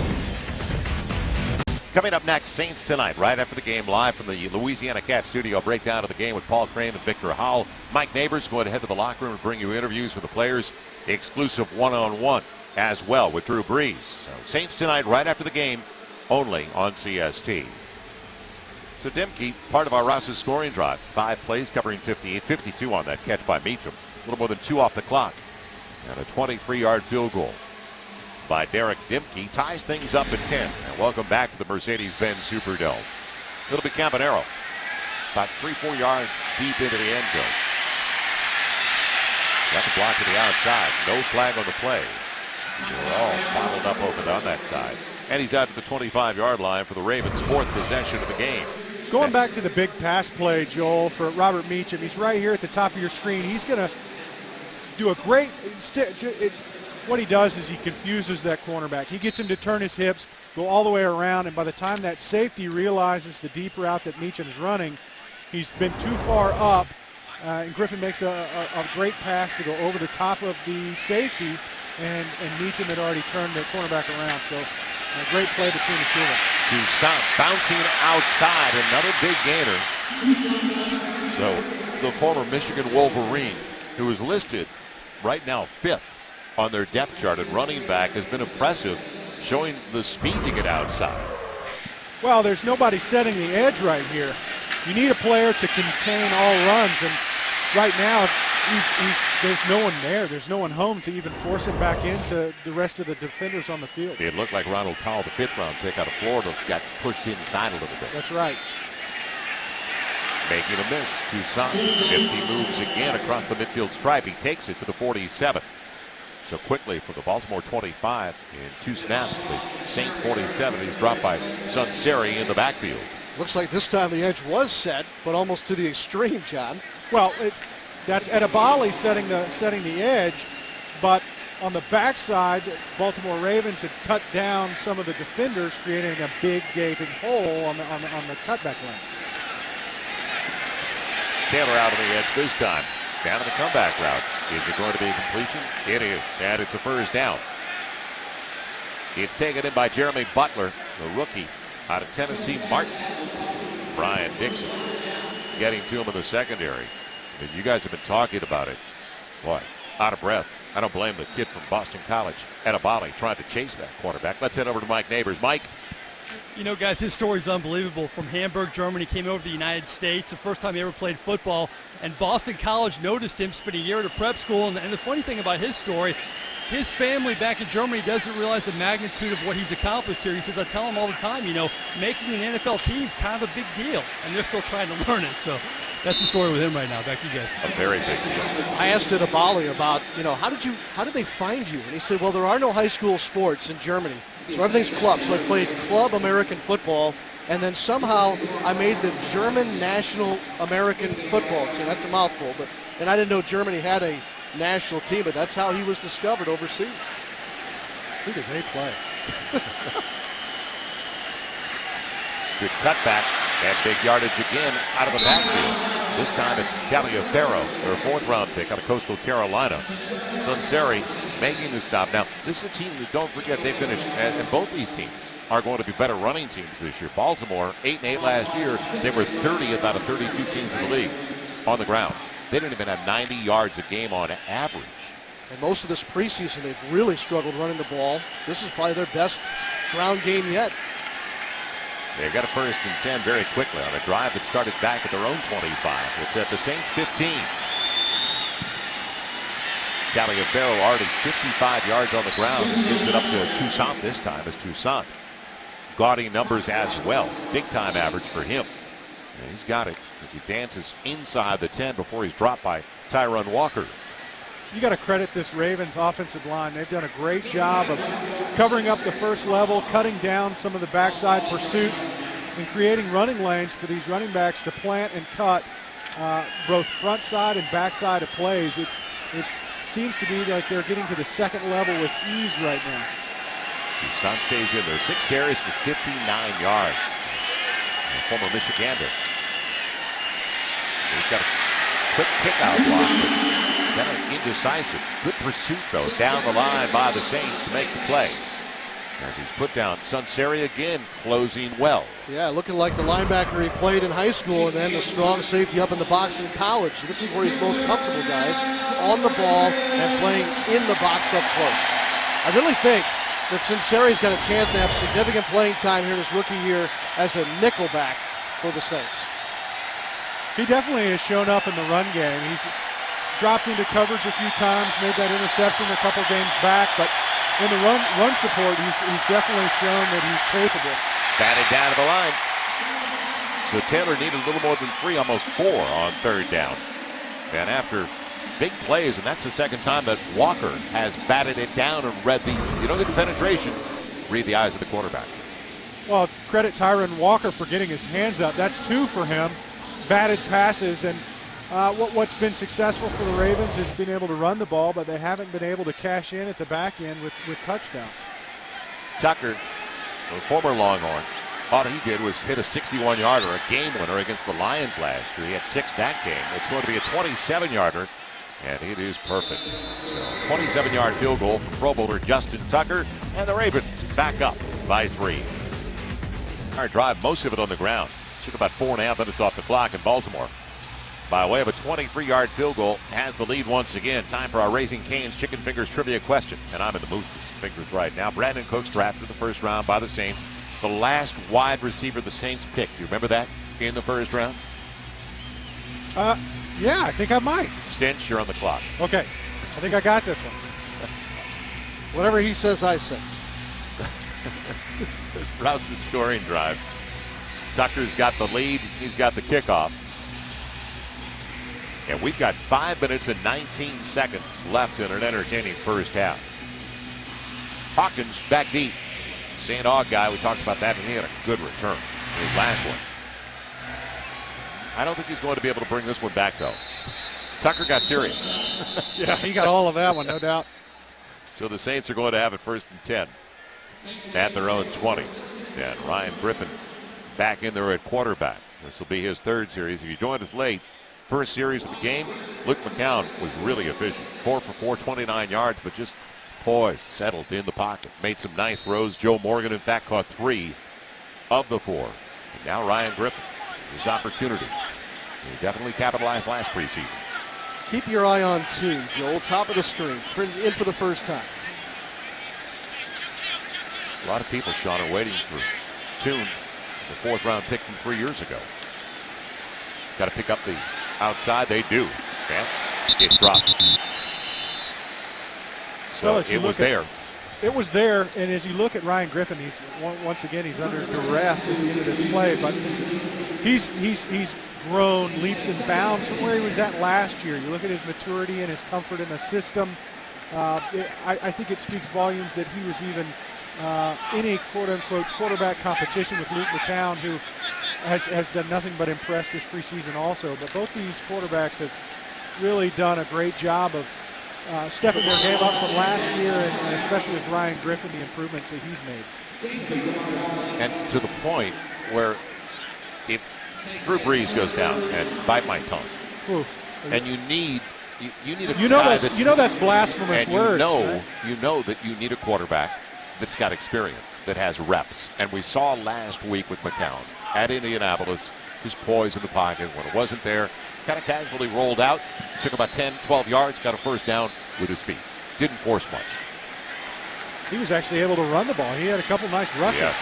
Coming up next, Saints tonight, right after the game, live from the Louisiana Cat studio. Breakdown of the game with Paul Crane and Victor Howell. Mike Neighbors going to head to the locker room and bring you interviews with the players. Exclusive one-on-one as well with Drew Brees. So Saints tonight, right after the game, only on CST. So Dimke, part of our Ross's scoring drive. 5 plays covering 58, 52 on that catch by Meacham. A little more than 2 off the clock. And a 23-yard field goal by Derek Dimke ties things up at 10. And welcome back to the Mercedes-Benz Superdome. It'll be Campanaro. About 3-4 yards deep into the end zone. Got the block to the outside. No flag on the play. They're all bottled up open on that side. And he's out to the 25-yard line for the Ravens' 4th possession of the game. Going back to the big pass play, Joel, for Robert Meacham, he's right here at the top of your screen. He's going to do a great what he does is he confuses that cornerback. He gets him to turn his hips, go all the way around, and by the time that safety realizes the deep route that Meacham is running, he's been too far up, and Griffin makes a great pass to go over the top of the safety, and Meacham had already turned the cornerback around. So a great play between the two of them. Toussaint bouncing outside, another big gainer. So the former Michigan Wolverine, who is listed right now 5th on their depth chart at running back, has been impressive, showing the speed to get outside. Well, there's nobody setting the edge right here. You need a player to contain all runs, and right now there's no one there. There's no one home to even force him back into the rest of the defenders on the field. It looked like Ronald Powell, the 5th round pick out of Florida, got pushed inside a little bit. That's right. Making a miss. Toussaint, if he moves again across the midfield stripe, he takes it to the 47. So quickly for the Baltimore 25 in 2 snaps. The Saints 47. He's dropped by Sunseri in the backfield. Looks like this time the edge was set, but almost to the extreme, John. Well, that's Edebali setting the edge, but on the backside, Baltimore Ravens had cut down some of the defenders, creating a big gaping hole on the cutback lane. Taylor out of the edge this time. Down to the comeback route. Is it going to be a completion? It is, and it's a first down. It's taken in by Jeremy Butler, the rookie out of Tennessee Martin. Brian Dixon getting to him in the secondary. And you guys have been talking about it. Boy, out of breath. I don't blame the kid from Boston College, Edebali, trying to chase that quarterback. Let's head over to Mike Neighbors. Mike. You know, guys, his story is unbelievable. From Hamburg, Germany, came over to the United States, the first time he ever played football, and Boston College noticed him, spent a year at a prep school, and the funny thing about his story, his family back in Germany doesn't realize the magnitude of what he's accomplished here. He says, I tell him all the time, you know, making an NFL team is kind of a big deal, and they're still trying to learn it. So that's the story with him right now. Back to you guys. A very big deal. I asked Edebali about, you know, how did they find you? And he said, well, there are no high school sports in Germany. So everything's club. So I played club American football, and then somehow I made the German national American football team. That's a mouthful, and I didn't know Germany had a national team, but that's how he was discovered overseas. Who did they play? Good cutback and big yardage again out of the backfield. This time it's Taliaferro, their 4th round pick out of Coastal Carolina. Sunseri making the stop. Now, this is a team that, don't forget, they finished, and both these teams are going to be better running teams this year. Baltimore, 8-8 last year. They were 30th out of 32 teams in the league on the ground. They don't even have 90 yards a game on average. And most of this preseason, they've really struggled running the ball. This is probably their best ground game yet. They've got a 1st and 10 very quickly on a drive that started back at their own 25. It's at the Saints 15. Taliaferro already 55 yards on the ground. Gives it up to Toussaint this time as Toussaint. Gaudy numbers as well. Big time average for him. And he's got it as he dances inside the 10 before he's dropped by Tyron Walker. You got to credit this Ravens offensive line. They've done a great job of covering up the first level, cutting down some of the backside pursuit, and creating running lanes for these running backs to plant and cut both front side and backside of plays. It seems to be like they're getting to the second level with ease right now. Toussaint stays in there. 6 carries for 59 yards. And former Michigander. He's got a quick kick-out block. Kind of indecisive. Good pursuit, though, down the line by the Saints to make the play. As he's put down, Sunseri again closing well. Yeah, looking like the linebacker he played in high school and then the strong safety up in the box in college. This is where he's most comfortable, guys, on the ball and playing in the box up close. I really think that Sunseri's got a chance to have significant playing time here in his rookie year as a nickelback for the Saints. He definitely has shown up in the run game. He's dropped into coverage a few times, made that interception a couple games back, but in the run support, he's definitely shown that he's capable. Batted down to the line. So Taylor needed a little more than 3, almost 4 on 3rd down. And after big plays, and that's the second time that Walker has batted it down and read the, you don't get the penetration, read the eyes of the quarterback. Well, credit Tyron Walker for getting his hands up. That's 2 for him, batted passes, and what's been successful for the Ravens is being able to run the ball, but they haven't been able to cash in at the back end with touchdowns. Tucker, the former Longhorn, all he did was hit a 61-yarder, a game winner against the Lions last year. He had 6 that game. It's going to be a 27-yarder, and it is perfect. So 27-yard field goal from Pro Bowler Justin Tucker, and the Ravens back up by 3. Our drive, most of it on the ground. Took about 4.5 minutes off the clock in Baltimore. By way of a 23-yard field goal, has the lead once again. Time for our Raising Cane's Chicken Fingers trivia question. And I'm in the mood for some fingers right now. Brandon Cooks drafted in the 1st round by the Saints. The last wide receiver the Saints picked. Do you remember that in the 1st round? Yeah, I think I might. Stinch, you're on the clock. Okay, I think I got this one. Whatever he says, I say. Rouse's scoring drive. Tucker's got the lead. He's got the kickoff. And we've got 5 minutes and 19 seconds left in an entertaining first half. Hawkins back deep. St. Aug guy, we talked about that, and he had a good return in his last one. I don't think he's going to be able to bring this one back, though. Tucker got serious. Yeah, he got all of that one, no doubt. So the Saints are going to have it 1st and 10 at their own 20. And Ryan Griffin back in there at quarterback. This will be his 3rd series. If you joined us late, first series of the game, Luke McCown was really efficient. 4 for 4, 29 yards, but just poised, settled in the pocket. Made some nice throws. Joe Morgan, in fact, caught 3 of the 4. And now Ryan Griffin, his opportunity. He definitely capitalized last preseason. Keep your eye on Toon, Joel, top of the screen, in for the first time. A lot of people, Sean, are waiting for Toon, the 4th round pick from 3 years ago. Got to pick up the outside. They do. Okay. It's dropped. So Well, it was there. It was there, and as you look at Ryan Griffin, he's once again he's under duress at the end of this play, but he's grown leaps and bounds from where he was at last year. You look at his maturity and his comfort in the system. I think it speaks volumes that he was even in a quote-unquote quarterback competition with Luke McCown, who has done nothing but impress this preseason also. But both these quarterbacks have really done a great job of stepping their game up from last year, and especially with Ryan Griffin, the improvements that he's made. And to the point where if Drew Brees goes down, and bite my tongue, Ooh. and you need a that's blasphemous and words. You know that you need a quarterback that's got experience, that has reps. And we saw last week with McCown at Indianapolis, his poise in the pocket. When it wasn't there, kind of casually rolled out, took about 10, 12 yards, got a first down with his feet. Didn't force much. He was actually able to run the ball. He had a couple nice rushes. Yes.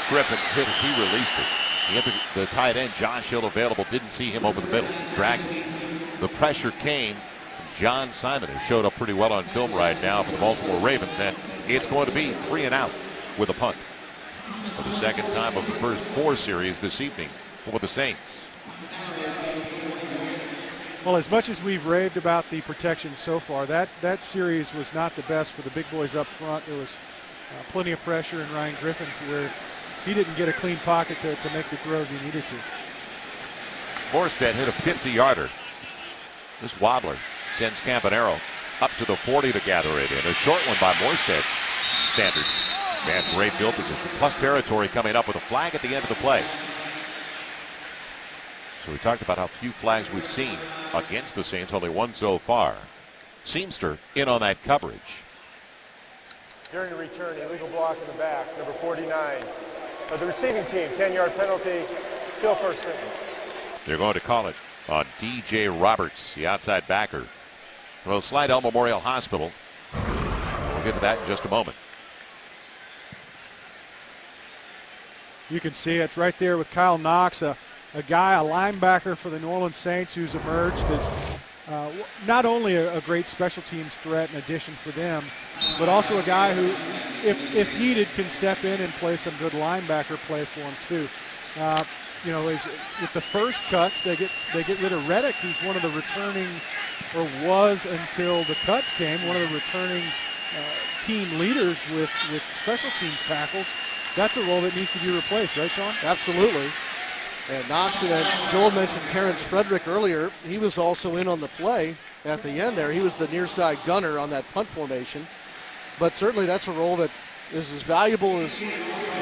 Griffin hit as he released it. He had the tight end, Josh Hill, available. Didn't see him over the middle. Dragged him. The pressure came from John Simon, who showed up pretty well on film right now for the Baltimore Ravens. And it's going to be 3 and out with a punt for the second time of the first 4 series this evening for the Saints. Well, as much as we've raved about the protection so far, that series was not the best for the big boys up front. There was plenty of pressure in Ryan Griffin where he didn't get a clean pocket to make the throws he needed to. Morstead hit a 50-yarder. This wobbler sends Campanaro up to the 40 to gather it in. A short one by Morstead's standards. Man, great field position. Plus territory coming up with a flag at the end of the play. So we talked about how few flags we've seen against the Saints, only one so far. Seamster in on that coverage. During the return, illegal block in the back, number 49. The receiving team, 10-yard penalty, still first down. They're going to call it on DJ Roberts, the outside backer. Well, Slidell Memorial Hospital. We'll get to that in just a moment. You can see it's right there with Kyle Knox, a guy, a linebacker for the New Orleans Saints who's emerged as not only a great special teams threat and addition for them, but also a guy who, if needed, can step in and play some good linebacker play for him too. You know, with the first cuts, they get rid of Reddick, who's one of the returning, or was until the cuts came, one of the returning team leaders with special teams tackles. That's a role that needs to be replaced, right, Sean? Absolutely. And Knox, and then Joel mentioned Terrence Frederick earlier. He was also in on the play at the end there. He was the near side gunner on that punt formation. But certainly that's a role that is as valuable as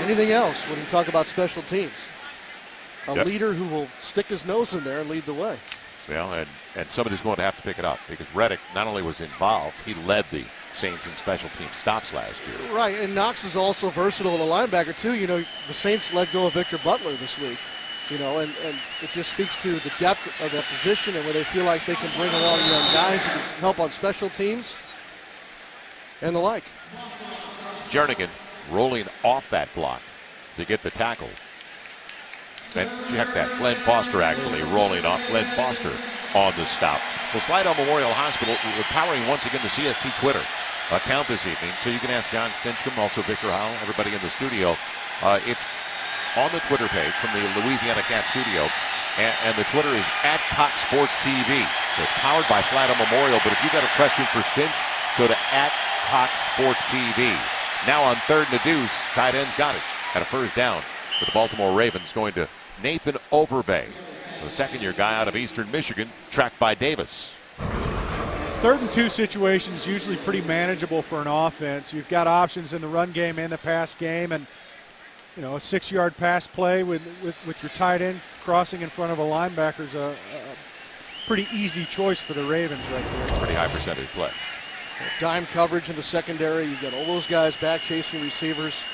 anything else when you talk about special teams. A leader who will stick his nose in there and lead the way. Well, and somebody's going to have to pick it up because Reddick not only was involved, he led the Saints in special team stops last year. Right, and Knox is also versatile at a linebacker too. You know, the Saints let go of Victor Butler this week. You know, and it just speaks to the depth of that position and where they feel like they can bring along young guys who can help on special teams and the like. Jernigan rolling off that block to get the tackle. And check that. Glenn Foster actually rolling off. Glenn Foster on the stop. Well, Slidell Memorial Hospital, we're powering once again the CST Twitter account this evening. So you can ask John Stinchcomb, also Victor Howell, everybody in the studio. It's on the Twitter page from the Louisiana Cat Studio. And the Twitter is @CoxSportsTV. So it's powered by Slidell Memorial. But if you've got a question for Stinch, go to @CoxSportsTV. Now on 3rd and a deuce, tight end's got it. At a first down for the Baltimore Ravens, going to Nathan Overbay, the second-year guy out of Eastern Michigan, tracked by Davis. 3rd and 2 situations usually pretty manageable for an offense. You've got options in the run game and the pass game, and you know, a 6-yard pass play with your tight end crossing in front of a linebacker is a pretty easy choice for the Ravens right there. Pretty high percentage play. Dime coverage in the secondary. You've got all those guys back chasing receivers.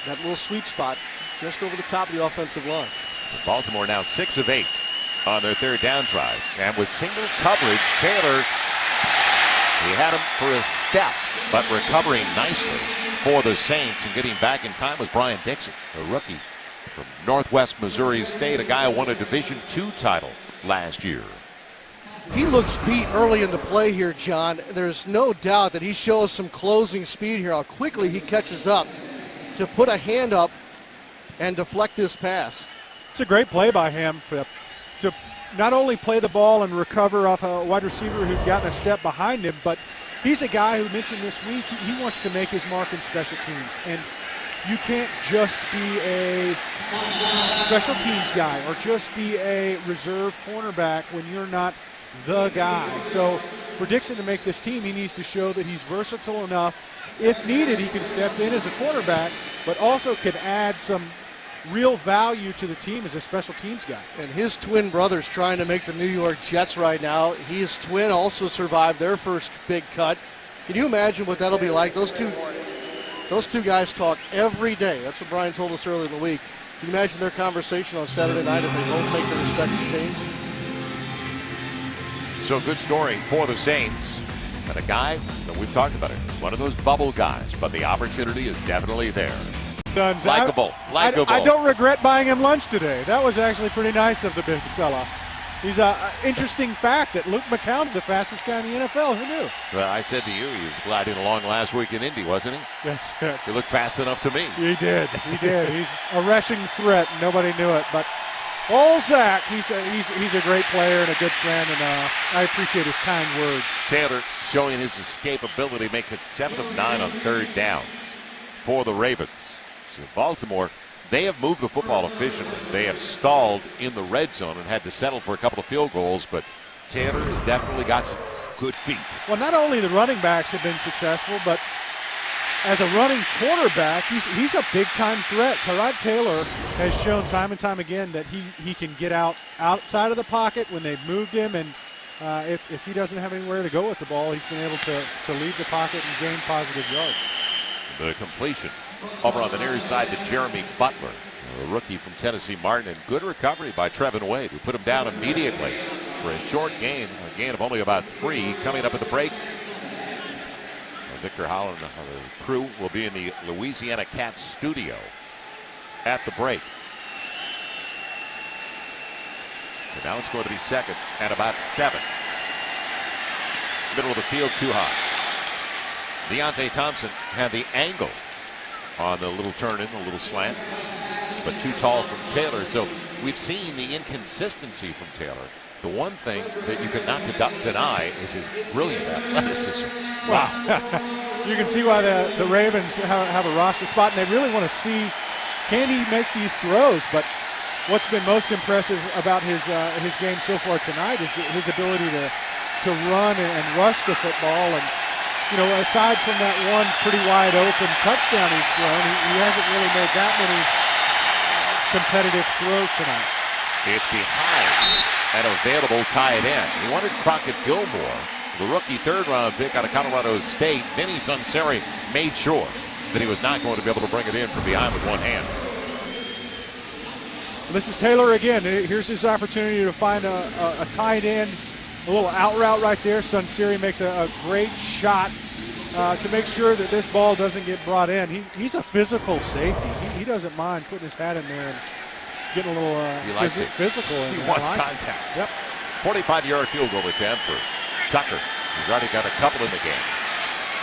That little sweet spot just over the top of the offensive line. Baltimore now 6 of 8 on their 3rd down tries. And with single coverage, Taylor, he had him for a step, but recovering nicely for the Saints and getting back in time was Brian Dixon, a rookie from Northwest Missouri State, a guy who won a Division II title last year. He looks beat early in the play here, John. There's no doubt that he shows some closing speed here, how quickly he catches up to put a hand up and deflect this pass. It's a great play by him to not only play the ball and recover off a wide receiver who'd gotten a step behind him, but he's a guy who mentioned this week he wants to make his mark in special teams. And you can't just be a special teams guy or just be a reserve cornerback when you're not the guy. So for Dixon to make this team, he needs to show that he's versatile enough. If needed, he can step in as a quarterback, but also can add some real value to the team as a special teams guy. And his twin brother's trying to make the New York Jets right now. His twin also survived their first big cut. Can you imagine what that'll be like? Those two guys talk every day. That's what Brian told us earlier in the week. Can you imagine their conversation on Saturday night if they both make their respective teams? So good story for the Saints. And a guy that we've talked about it, one of those bubble guys, but the opportunity is definitely there. Likeable. I don't regret buying him lunch today. That was actually pretty nice of the big fella. He's an interesting fact that Luke McCown's the fastest guy in the NFL. Who knew? Well, I said to you, he was gliding along last week in Indy, wasn't he? That's it. He looked fast enough to me. He did. He's a rushing threat. Nobody knew it, but old Zach, he's a great player and a good friend, and I appreciate his kind words. Taylor showing his escapability makes it 7 of 9 on third downs for the Ravens. So Baltimore, they have moved the football efficiently. They have stalled in the red zone and had to settle for a couple of field goals, but Taylor has definitely got some good feet. Well, not only the running backs have been successful, but as a running quarterback, he's a big-time threat. Tyrod Taylor has shown time and time again that he can get outside of the pocket when they've moved him, and if he doesn't have anywhere to go with the ball, he's been able to leave the pocket and gain positive yards. The completion over on the near side to Jeremy Butler, a rookie from Tennessee Martin, and good recovery by Trevin Wade, who put him down immediately for a short gain, a gain of only about 3 coming up at the break. Victor Holland and the crew will be in the Louisiana Cats studio at the break. So now it's going to be second and about 7. Middle of the field too high. Deontay Thompson had the angle on the little turn in, the little slant, but too tall from Taylor. So we've seen the inconsistency from Taylor. The one thing that you could not deny is his brilliant athleticism. Wow. You can see why the Ravens have a roster spot, and they really want to see, can he make these throws? But what's been most impressive about his game so far tonight is his ability to run and rush the football. And aside from that one pretty wide open touchdown he's thrown, he hasn't really made that many competitive throws tonight. It's behind an available tight end. He wanted Crockett Gilmore, the rookie third-round pick out of Colorado State. Vinny Sunseri made sure that he was not going to be able to bring it in from behind with one hand. This is Taylor again. Here's his opportunity to find a tight end, a little out route right there. Sunseri makes a great shot to make sure that this ball doesn't get brought in. He's a physical safety. He doesn't mind putting his hat in there and getting a little physical. He wants contact. Yep. 45-yard field goal attempt for Tucker. He's already got a couple in the game.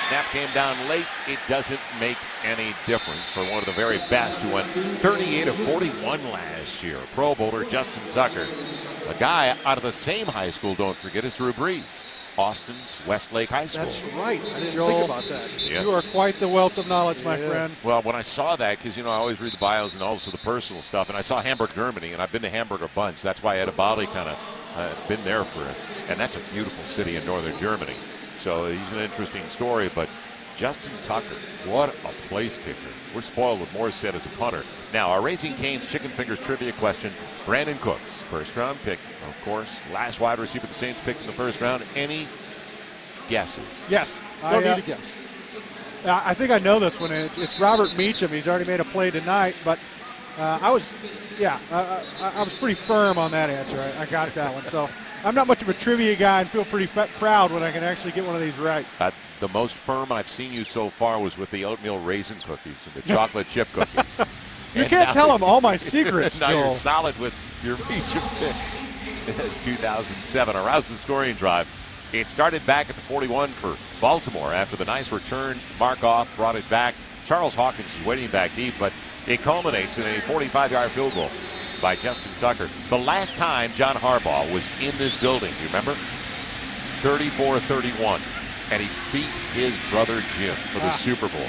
Snap came down late. It doesn't make any difference for one of the very best who went 38 of 41 last year. Pro Bowler Justin Tucker. A guy out of the same high school, don't forget, is Drew Brees. Austin's Westlake High School. That's right. I didn't think about that. Yes. You are quite the wealth of knowledge, my friend. Well, when I saw that, because, I always read the bios and also the personal stuff, and I saw Hamburg, Germany, and I've been to Hamburg a bunch. That's why Ed Abali kind of been there for it. And that's a beautiful city in northern Germany. So he's an interesting story, but Justin Tucker, what a place kicker. We're spoiled with Morstead as a punter. Now, our Raising Cane's Chicken Fingers trivia question. Brandon Cooks, first-round pick, of course. Last wide receiver the Saints picked in the first round. Any guesses? Yes. Don't need to guess. I think I know this one. It's Robert Meacham. He's already made a play tonight, but I was pretty firm on that answer. I got that one. So I'm not much of a trivia guy and feel pretty proud when I can actually get one of these right. The most firm I've seen you so far was with the oatmeal raisin cookies and the chocolate chip cookies. You can't tell them all my secrets, Now Joel. you're solid with your Meacham pick. 2007, a rousing scoring drive. It started back at the 41 for Baltimore after the nice return. Markoff brought it back. Charles Hawkins is waiting back deep, but it culminates in a 45-yard field goal by Justin Tucker. The last time John Harbaugh was in this building, you remember? 34-31. And he beat his brother Jim for the Super Bowl.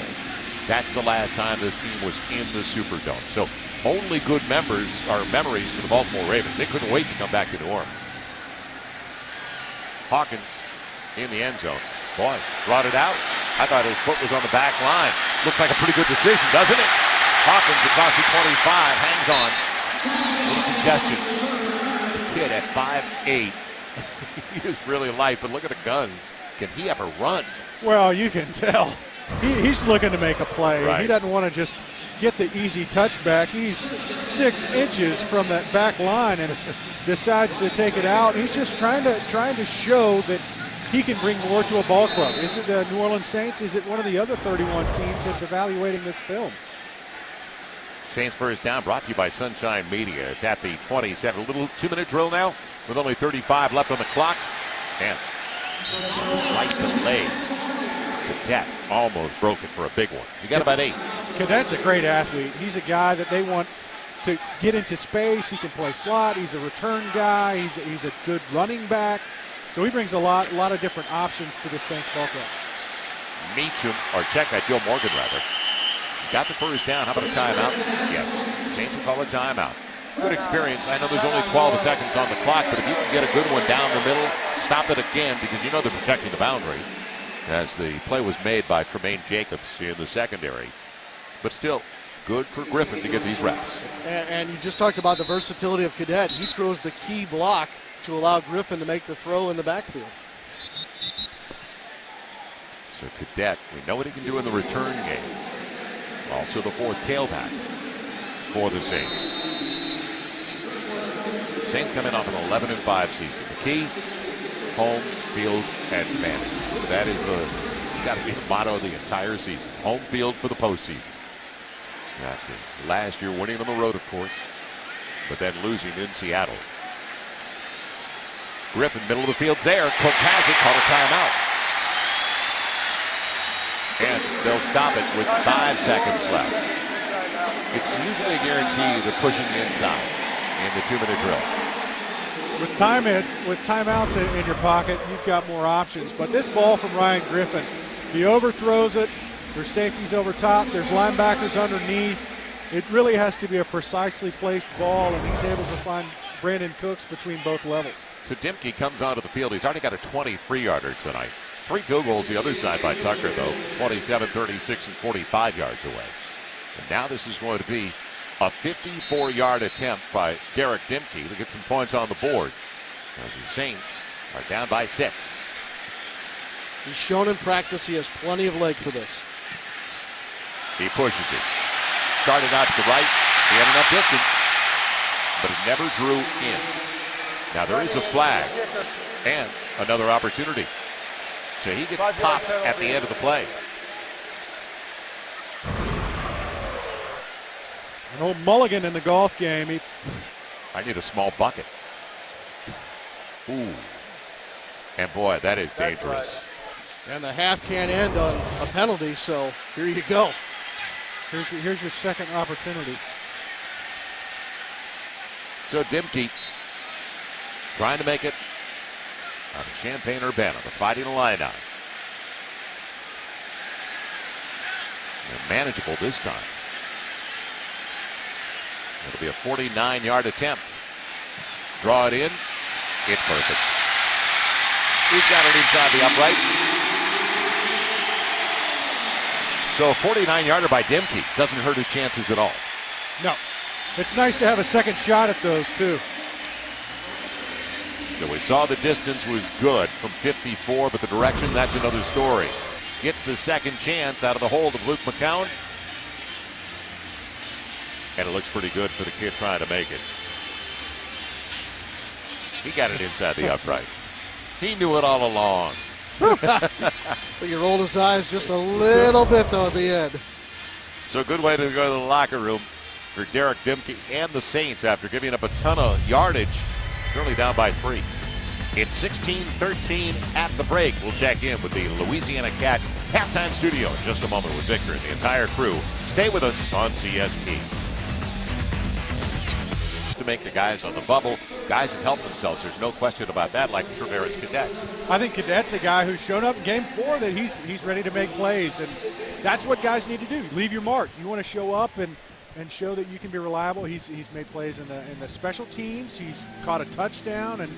That's the last time this team was in the Superdome. So only good memories for the Baltimore Ravens. They couldn't wait to come back to New Orleans. Hawkins in the end zone. Boy, brought it out. I thought his foot was on the back line. Looks like a pretty good decision, doesn't it? Hawkins across the 25, hangs on. A little congestion. The kid at 5'8". He is really light, but look at the guns. Can he ever run? Well, you can tell. He's looking to make a play. Right. He doesn't want to just get the easy touchback. He's 6 inches from that back line and decides to take it out. He's just trying to show that he can bring more to a ball club. Is it the New Orleans Saints? Is it one of the other 31 teams that's evaluating this film? Saints first down brought to you by Sunshine Media. It's at the 27. A little 2-minute drill now with only 35 left on the clock. And slight delay. Cadet almost broke it for a big one. You got about 8. Cadet's a great athlete. He's a guy that they want to get into space. He can play slot. He's a return guy. He's a good running back. So he brings a lot of different options to the Saints ball club. Meacham, or check that, Joe Morgan rather. Got the first down. How about a timeout? Yes. Saints will call a timeout. Good experience. I know there's only 12 seconds on the clock, but if you can get a good one down the middle, stop it again because you know they're protecting the boundary. As the play was made by Tremaine Jacobs in the secondary. But still, good for Griffin to get these reps. And you just talked about the versatility of Cadet. He throws the key block to allow Griffin to make the throw in the backfield. So Cadet, we know what he can do in the return game. Also the 4th tailback for the Saints. Saints come in off an 11-5 season. The key, home field advantage. That is got to be the motto of the entire season. Home field for the postseason. After last year winning on the road, of course, but then losing in Seattle. Griffin, middle of the field's there. Cooks has it, called a timeout. And they'll stop it with 5 seconds left. It's usually a guarantee they're pushing the inside in the 2-minute drill. With timeouts in your pocket, you've got more options. But this ball from Ryan Griffin, he overthrows it. There's safeties over top. There's linebackers underneath. It really has to be a precisely placed ball, and he's able to find Brandon Cooks between both levels. So Dimke comes onto the field. He's already got a 23-yarder tonight. 3 field goals the other side by Tucker, though. 27, 36, and 45 yards away. And now this is going to be a 54-yard attempt by Derek Dimke to get some points on the board. As the Saints are down by 6. He's shown in practice he has plenty of leg for this. He pushes it. Started out to the right. He had enough distance, but it never drew in. Now there is a flag and another opportunity. So he gets popped at the end of the play. An old mulligan in the golf game. I need a small bucket. Ooh. And boy, that is dangerous. And the half can't end on a penalty, so here you go. Here's your second opportunity. So Dimke trying to make it out of Champaign-Urbana, the Fighting Illini. They're manageable this time. It'll be a 49-yard attempt. Draw it in. It's perfect. He's got it inside the upright. So a 49-yarder by Dimke doesn't hurt his chances at all. No. It's nice to have a second shot at those, too. So we saw the distance was good from 54, but the direction, that's another story. Gets the second chance out of the hold of Luke McCown. And it looks pretty good for the kid trying to make it. He got it inside the upright. He knew it all along. But he rolled his eyes just a little bit, though, at the end. So a good way to go to the locker room for Derek Dimke and the Saints after giving up a ton of yardage. Currently down by 3. It's 16-13 at the break. We'll check in with the Louisiana Cat halftime studio in just a moment with Victor and the entire crew. Stay with us on CST. To make the guys on the bubble, guys have helped themselves. There's no question about that, like Traveris Cadet. I think Cadet's a guy who's shown up in game 4 that he's ready to make plays, and that's what guys need to do. Leave your mark. You want to show up and show that you can be reliable. He's made plays in the special teams. He's caught a touchdown, and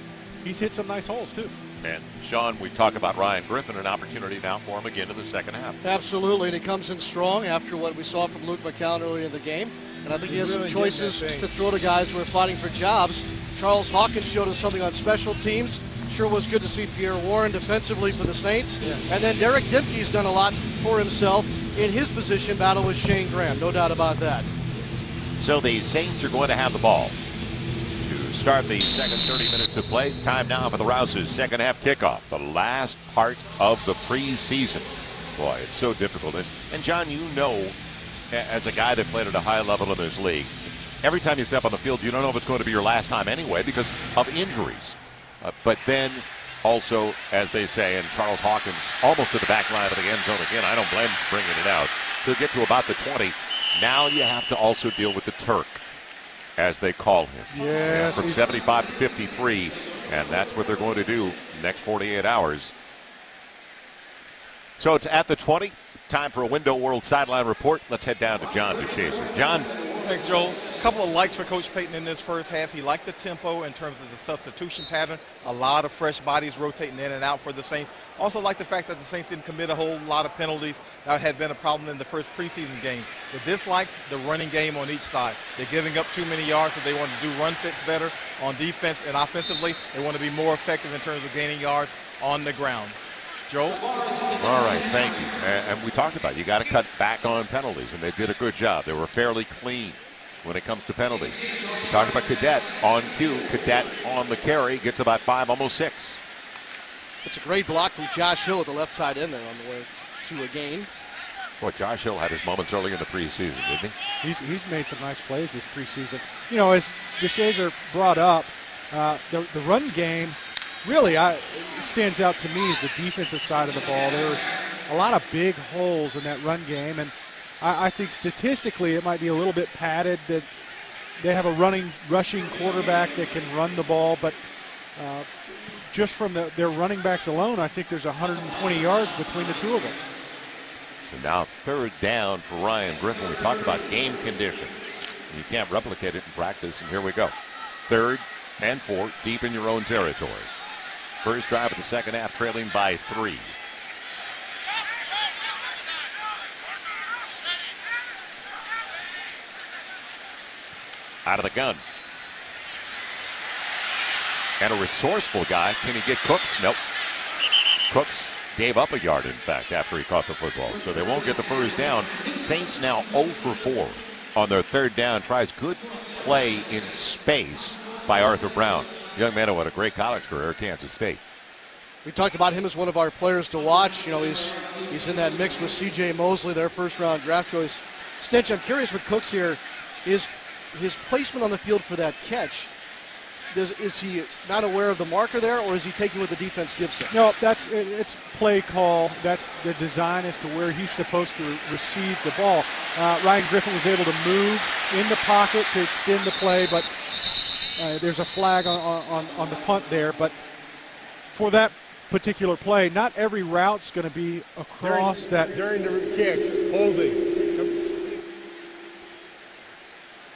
he's hit some nice holes too. And Sean, we talk about Ryan Griffin, an opportunity now for him again in the second half. Absolutely, and he comes in strong after what we saw from Luke McCown earlier in the game. And I think he has some choices to throw to guys who are fighting for jobs. Charles Hawkins showed us something on special teams. Sure was good to see Pierre Warren defensively for the Saints. Yeah. And then Derek Dimke's done a lot for himself in his position battle with Shane Graham, no doubt about that. So the Saints are going to have the ball to start the second 30 minutes of play. Time now for the Rouses' second half kickoff, the last part of the preseason. Boy, it's so difficult. And John, you know, as a guy that played at a high level in this league, every time you step on the field, you don't know if it's going to be your last time anyway because of injuries. But then also, as they say, and Charles Hawkins almost to the back line of the end zone again. I don't blame him for bringing it out. To get to about the 20, now you have to also deal with the Turk, as they call him. Yes. From 75 to 53, and that's what they're going to do next 48 hours. So it's at the 20. Time for a Window World sideline report. Let's head down to John DeShazer. John. Thanks, Joel. A couple of likes for Coach Payton in this first half. He liked the tempo in terms of the substitution pattern. A lot of fresh bodies rotating in and out for the Saints. Also like the fact that the Saints didn't commit a whole lot of penalties. That had been a problem in the first preseason games. The dislikes, the running game on each side. They're giving up too many yards, so they want to do run fits better on defense and offensively. They want to be more effective in terms of gaining yards on the ground. Joel? All right, thank you. And we talked about it. You got to cut back on penalties, and they did a good job. They were fairly clean when it comes to penalties. We talked about Cadet on cue. Cadet on the carry gets about 5, almost 6. It's a great block from Josh Hill at the left tight end there on the way to a gain. Boy, Josh Hill had his moments early in the preseason, didn't he? He's made some nice plays this preseason. You know, as DeShazer brought up, the run game really it stands out to me as the defensive side of the ball. There was a lot of big holes in that run game, and I think statistically it might be a little bit padded that they have a rushing quarterback that can run the ball, but just from their running backs alone, I think there's 120 yards between the two of them. So now third down for Ryan Griffin. We talked about game conditions. You can't replicate it in practice, and here we go. 3rd and 4, deep in your own territory. First drive of the second half, trailing by 3. Out of the gun. And a resourceful guy. Can he get Cooks? Nope. Cooks gave up a yard, in fact, after he caught the football. So they won't get the first down. Saints now 0 for 4 on their third down tries. Good play in space by Arthur Brown. Young man who had a great college career at Kansas State. We talked about him as one of our players to watch. You know, he's in that mix with C.J. Mosley, their first-round draft choice. Stench, I'm curious with Cooks here, is his placement on the field for that catch, is he not aware of the marker there, or is he taking what the defense gives him? No, it's play call. That's the design as to where he's supposed to receive the ball. Ryan Griffin was able to move in the pocket to extend the play, but there's a flag on the punt there. But for that particular play, not every route's going to be across that. During the kick, holding.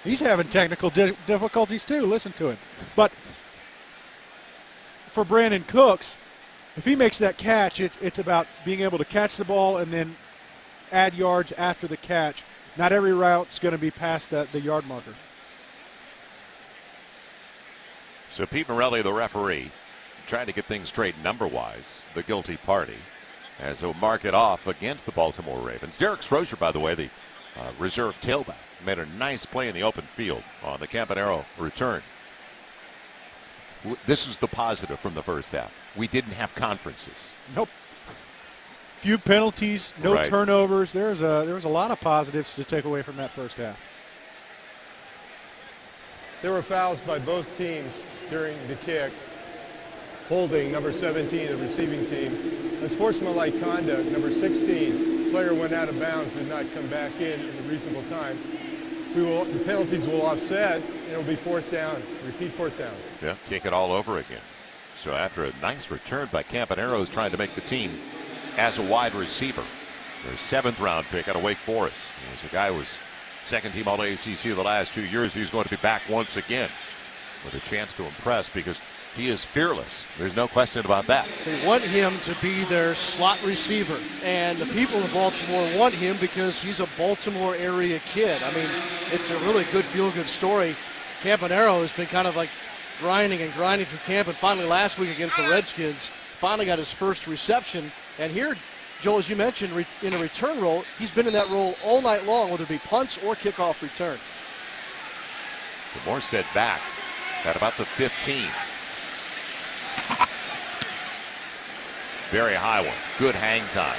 He's having technical difficulties too. Listen to him. But for Brandon Cooks, if he makes that catch, it's about being able to catch the ball and then add yards after the catch. Not every route's going to be past the yard marker. So Pete Morelli, the referee, trying to get things straight number-wise, the guilty party, as he'll mark it off against the Baltimore Ravens. Derek Strozier, by the way, the reserve tailback, made a nice play in the open field on the Campanaro return. This is the positive from the first half. We didn't have conferences. Nope. Few penalties, no turnovers. There was a lot of positives to take away from that first half. There were fouls by both teams during the kick. Holding, number 17, the receiving team. Unsportsmanlike conduct, number 16. Player went out of bounds, did not come back in a reasonable time. The penalties will offset, and it'll be fourth down, repeat fourth down. Yeah, kick it all over again. So after a nice return by Campanaro, who's trying to make the team as a wide receiver. Their 7th round pick out of Wake Forest. He was a guy who was second team All-ACC the last 2 years. He's going to be back once again with a chance to impress because he is fearless. There's no question about that. They want him to be their slot receiver, and the people in Baltimore want him because he's a Baltimore area kid. I mean, it's a really good feel-good story. Campanaro has been kind of like grinding through camp, and finally last week against the Redskins, finally got his first reception. And here, Joel, as you mentioned, in a return role, he's been in that role all night long, whether it be punts or kickoff return. Morstead back at about the 15. Very high one. Good hang time.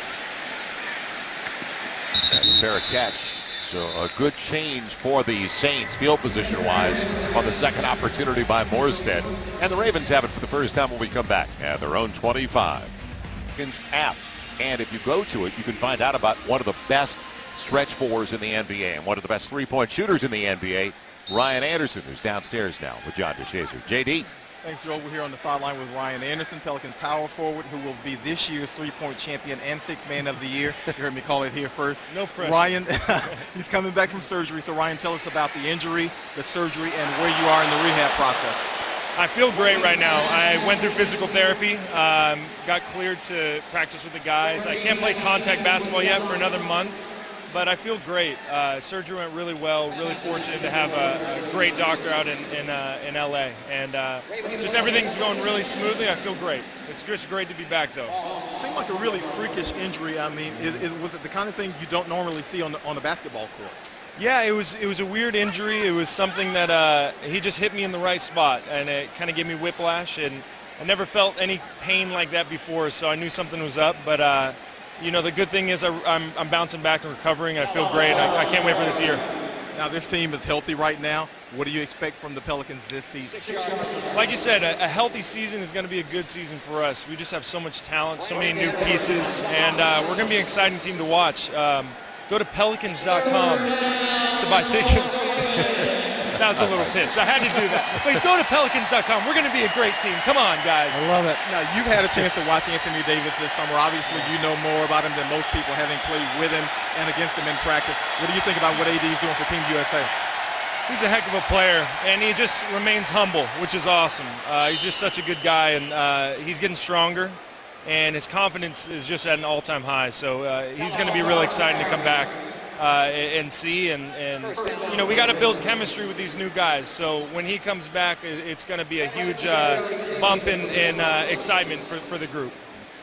And a fair catch. So a good change for the Saints field position-wise on the second opportunity by Morstead. And the Ravens have it for the first time when we come back at their own 25. Pelicans app. And if you go to it, you can find out about one of the best stretch fours in the NBA and one of the best three-point shooters in the NBA, Ryan Anderson, who's downstairs now with John DeShazer. JD. Thanks, Joe. We're here on the sideline with Ryan Anderson, Pelicans power forward, who will be this year's three-point champion and sixth man of the year. You heard me call it here first. No pressure. Ryan, he's coming back from surgery. So, Ryan, tell us about the injury, the surgery, and where you are in the rehab process. I feel great right now. I went through physical therapy, got cleared to practice with the guys. I can't play contact basketball yet for another month, but I feel great. Surgery went really well. Really fortunate to have a great doctor out in LA, and just everything's going really smoothly. I feel great. It's just great to be back, though. It seemed like a really freakish injury. I mean, was it the kind of thing you don't normally see on the basketball court? Yeah, it was a weird injury. It was something that he just hit me in the right spot, and it kind of gave me whiplash, and I never felt any pain like that before, so I knew something was up. But you know, the good thing is I'm bouncing back and recovering. I feel great. I can't wait for this year. Now, this team is healthy right now. What do you expect from the Pelicans this season? Like you said, a healthy season is going to be a good season for us. We just have so much talent, so many new pieces, and we're going to be an exciting team to watch. Go to Pelicans.com to buy tickets. That was a little pitch. I had to do that. Please go to Pelicans.com. We're going to be a great team. Come on, guys. I love it. Now, you've had a chance to watch Anthony Davis this summer. Obviously, you know more about him than most people, having played with him and against him in practice. What do you think about what AD is doing for Team USA? He's a heck of a player, and he just remains humble, which is awesome. He's just such a good guy, and he's getting stronger. And his confidence is just at an all-time high. So he's going to be really exciting to come back and see. And you know, we got to build chemistry with these new guys. So when he comes back, it's going to be a huge bump in excitement for the group.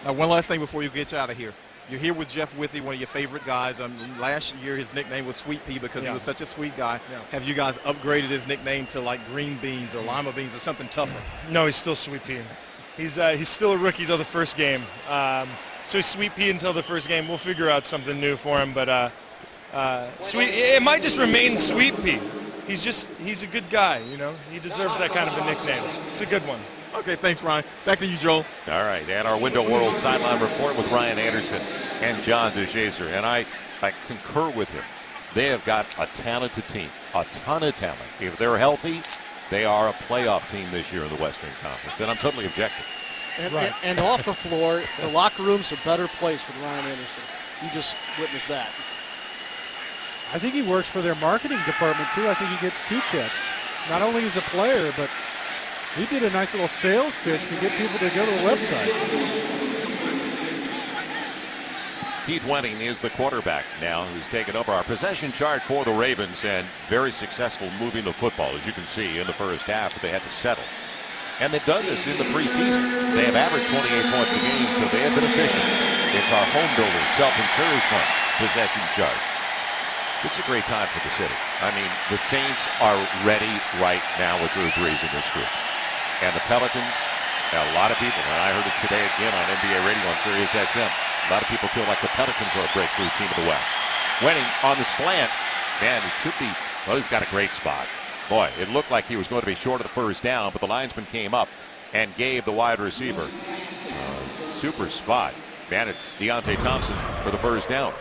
Now, one last thing before you get out of here. You're here with Jeff Withey, one of your favorite guys. Last year, his nickname was Sweet Pea because he was such a sweet guy. Yeah. Have you guys upgraded his nickname to like Green Beans or Lima Beans or something tougher? No, he's still Sweet Pea. He's still a rookie till the first game. So he's Sweet Pea until the first game. We'll figure out something new for him, but it might just remain Sweet Pea. He's a good guy, you know. He deserves that kind of a nickname. It's a good one. Okay, thanks, Ryan. Back to you, Joel. All right, and our Window World sideline report with Ryan Anderson and John DeShazer. And I concur with him. They have got a talented team, a ton of talent. If they're healthy, they are a playoff team this year in the Western Conference, and I'm totally objective. And off the floor, the locker room's a better place with Ryan Anderson. You just witnessed that. I think he works for their marketing department, too. I think he gets two checks. Not only as a player, but he did a nice little sales pitch to get people to go to the website. Keith Wenning is the quarterback now who's taken over our possession chart for the Ravens, and very successful moving the football, as you can see, in the first half, but they had to settle. And they've done this in the preseason. They have averaged 28 points a game, so they have been efficient. It's our home builder, self-encouragement possession chart. This is a great time for the city. I mean, the Saints are ready right now with Drew Brees in this group. And the Pelicans, a lot of people, and I heard it today again on NBA radio on Sirius XM, a lot of people feel like the Pelicans are a breakthrough team of the West. Wenning on the slant. Man, it should be, well, he's got a great spot. Boy, it looked like he was going to be short of the first down, but the linesman came up and gave the wide receiver a super spot. Man, it's Deontay Thompson for the first down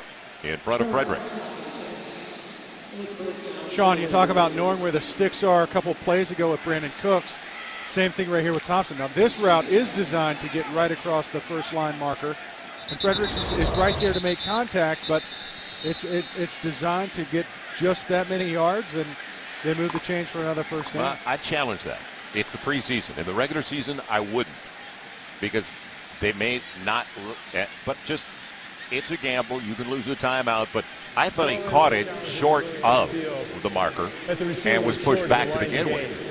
in front of Frederick. Sean, you talk about knowing where the sticks are a couple plays ago with Brandon Cooks. Same thing right here with Thompson. Now, this route is designed to get right across the first line marker. And Fredericks is right there to make contact, but it's designed to get just that many yards, and they move the chains for another first down. Well, I challenge that. It's the preseason. In the regular season, I wouldn't, because they may not look at, but just, it's a gamble. You can lose a timeout, but I thought he caught it short of the marker and was pushed back to begin with.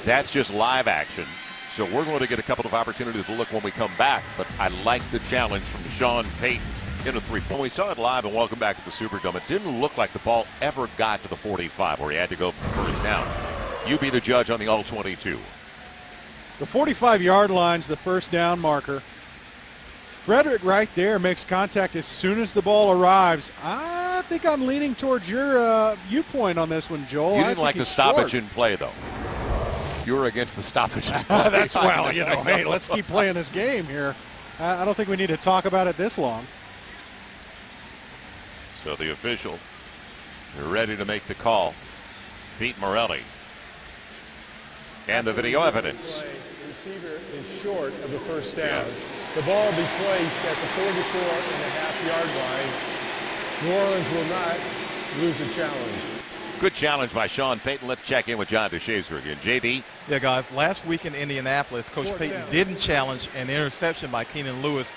That's just live action. So we're going to get a couple of opportunities to look when we come back, but I like the challenge from Sean Payton in a three. When we saw it live, and welcome back to the Superdome, it didn't look like the ball ever got to the 45 where he had to go for the first down. You be the judge on the all-22. The 45-yard line's the first down marker. Frederick right there makes contact as soon as the ball arrives. I think I'm leaning towards your viewpoint on this one, Joel. You didn't like the stoppage in play, though. You were against the stoppage in play. That's, well, you know, hey, let's keep playing this game here. I don't think we need to talk about it this long. So the official is ready to make the call. Pete Morelli. And the video evidence. The receiver is short of the first down. Yes. The ball will be placed at the 44.5-yard line. New Orleans will not lose a challenge. Good challenge by Sean Payton. Let's check in with John DeShazer again. JD? Yeah, guys, last week in Indianapolis, Coach Payton didn't challenge an interception by Keenan Lewis.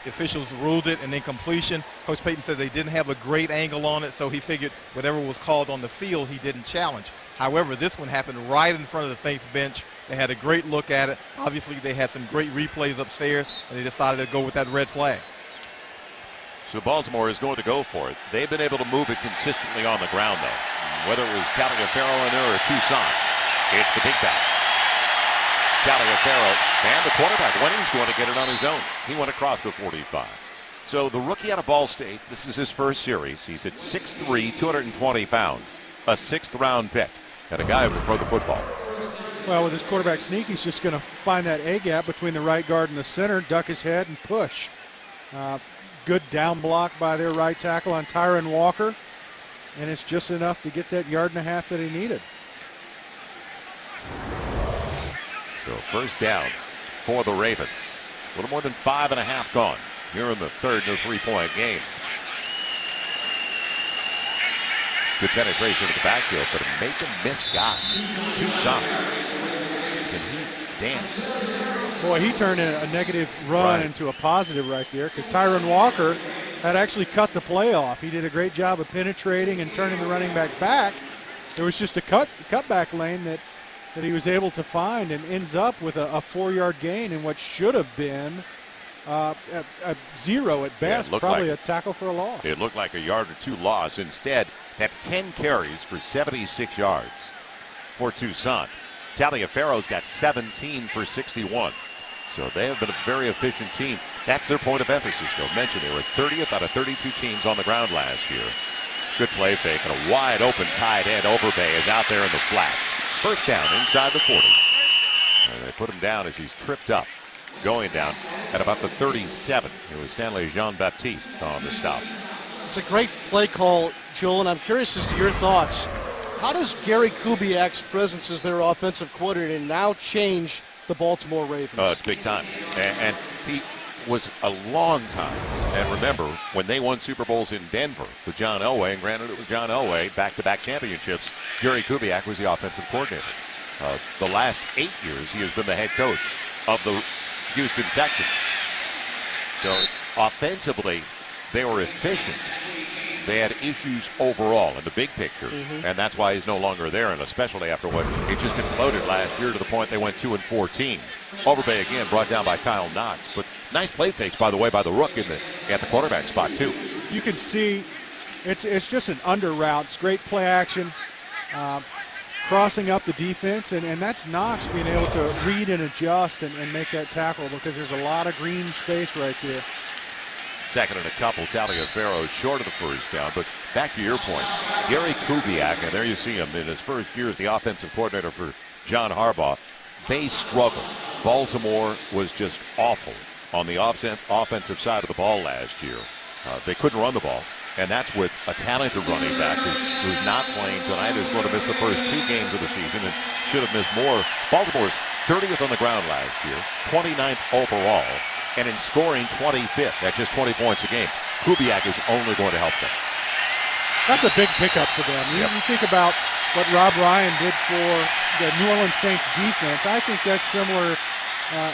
The officials ruled it an incompletion. Coach Payton said they didn't have a great angle on it, so he figured whatever was called on the field, he didn't challenge. However, this one happened right in front of the Saints bench. They had a great look at it. Obviously, they had some great replays upstairs, and they decided to go with that red flag. So Baltimore is going to go for it. They've been able to move it consistently on the ground, though. Whether it was Taliaferro in there or Toussaint, it's the big back. Taliaferro and the quarterback when he's going to get it on his own. He went across the 45. So the rookie out of Ball State, this is his first series. He's at 6'3", 220 pounds, a sixth-round pick, and a guy who can throw the football. Well, with his quarterback sneak, he's just going to find that A-gap between the right guard and the center, duck his head, and push. Good down block by their right tackle on Tyron Walker, and it's just enough to get that yard and a half that he needed. So first down for the Ravens. A little more than 5.5 gone here in the third in a three-point game. Good penetration to the backfield, but a make-and-miss guy. Toussaint. Can he dance? Boy, he turned a negative run into a positive right there, because Tyron Walker had actually cut the play off. He did a great job of penetrating and turning the running back. There was just a cutback lane that he was able to find, and ends up with a 4-yard gain in what should have been a 0 at best, probably a tackle for a loss. It looked like a yard or two loss. Instead, that's 10 carries for 76 yards for Toussaint. Taliaferro's got 17 for 61. So they have been a very efficient team. That's their point of emphasis, though. Mentioned they were 30th out of 32 teams on the ground last year. Good play fake, and a wide open tight end. Overbay is out there in the flat. First down inside the 40. And they put him down as he's tripped up. Going down at about the 37. It was Stanley Jean-Baptiste on the stop. It's a great play call, Joel, and I'm curious as to your thoughts. How does Gary Kubiak's presence as their offensive coordinator now change the Baltimore Ravens? It's big time. And he was a long time. And remember, when they won Super Bowls in Denver with John Elway, and granted it was John Elway, back-to-back championships, Gary Kubiak was the offensive coordinator. The last 8 years, he has been the head coach of the Houston Texans. So offensively, they were efficient. They had issues overall in the big picture, and that's why he's no longer there, and especially after what it just imploded last year to the point they went 2-14. Overbay again brought down by Kyle Knox, but nice play fakes, by the way, by the rook at the quarterback spot too. You can see it's just an under route. It's great play action, crossing up the defense, and that's Knox being able to read and adjust and make that tackle, because there's a lot of green space right there. Second and a couple. Taliaferro short of the first down. But back to your point, Gary Kubiak, and there you see him in his first year as the offensive coordinator for John Harbaugh. They struggled. Baltimore was just awful on the offensive side of the ball last year. They couldn't run the ball, and that's with a talented running back who's not playing tonight, who's going to miss the first 2 games of the season and should have missed more. Baltimore's 30th on the ground last year, 29th overall. And in scoring, 25th. That's just 20 points a game. Kubiak is only going to help them. That's a big pickup for them. You think about what Rob Ryan did for the New Orleans Saints defense. I think that's similar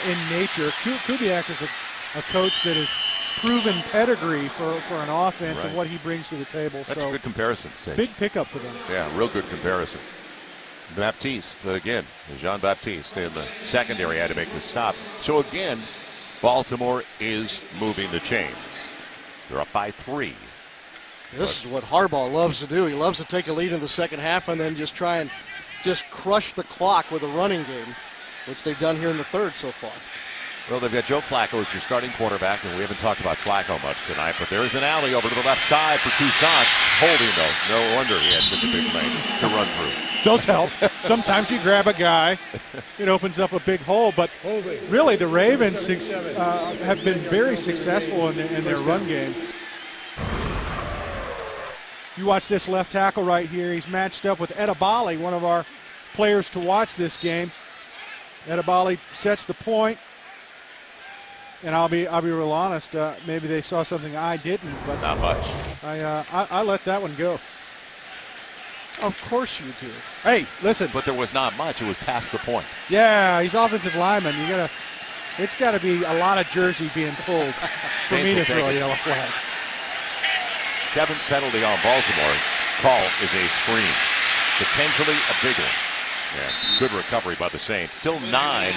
in nature. Kubiak is a coach that has proven pedigree for an offense and what he brings to the table. That's a good comparison. Saints. Big pickup for them. Yeah, real good comparison. Baptiste again. Jean-Baptiste in the secondary had to make the stop. So again, Baltimore is moving the chains. They're up by 3. This is what Harbaugh loves to do. He loves to take a lead in the second half and then just try and just crush the clock with a running game, which they've done here in the third so far. Well, they've got Joe Flacco as your starting quarterback, and we haven't talked about Flacco much tonight, but there is an alley over to the left side for Toussaint. Holding, though. No wonder he had such a big lane to run through. Does help. Sometimes you grab a guy, it opens up a big hole, but really the Ravens have been very successful in their run game. You watch this left tackle right here. He's matched up with Edabali, one of our players to watch this game. Edabali sets the point. And I'll be real honest. Maybe they saw something I didn't, but not much. I let that one go. Of course you do. Hey, listen. But there was not much. It was past the point. Yeah, he's offensive lineman. It's got to be a lot of jersey being pulled for me to throw a yellow flag. 7th penalty on Baltimore. Call is a screen, potentially a big one. Yeah, good recovery by the Saints. Still 9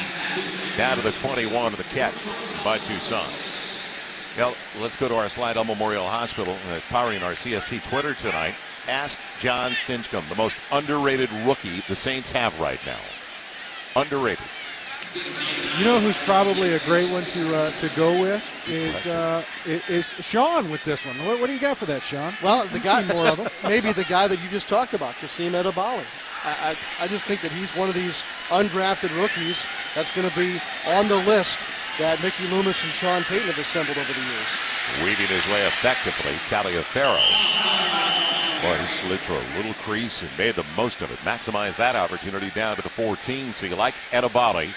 down to the 21 of the catch by Toussaint. Well, let's go to our Slidell Memorial Hospital, powering our CST Twitter tonight. Ask John Stinchcomb, the most underrated rookie the Saints have right now. Underrated. You know who's probably a great one to go with is Sean with this one. What do you got for that, Sean? Well, the guy, more of them. Maybe the guy that you just talked about, Kasim Edabali. I just think that he's one of these undrafted rookies that's going to be on the list that Mickey Loomis and Sean Payton have assembled over the years. Weaving his way effectively, Taliaferro. Boy, he slid through a little crease and made the most of it. Maximized that opportunity down to the 14. So you like Edabali.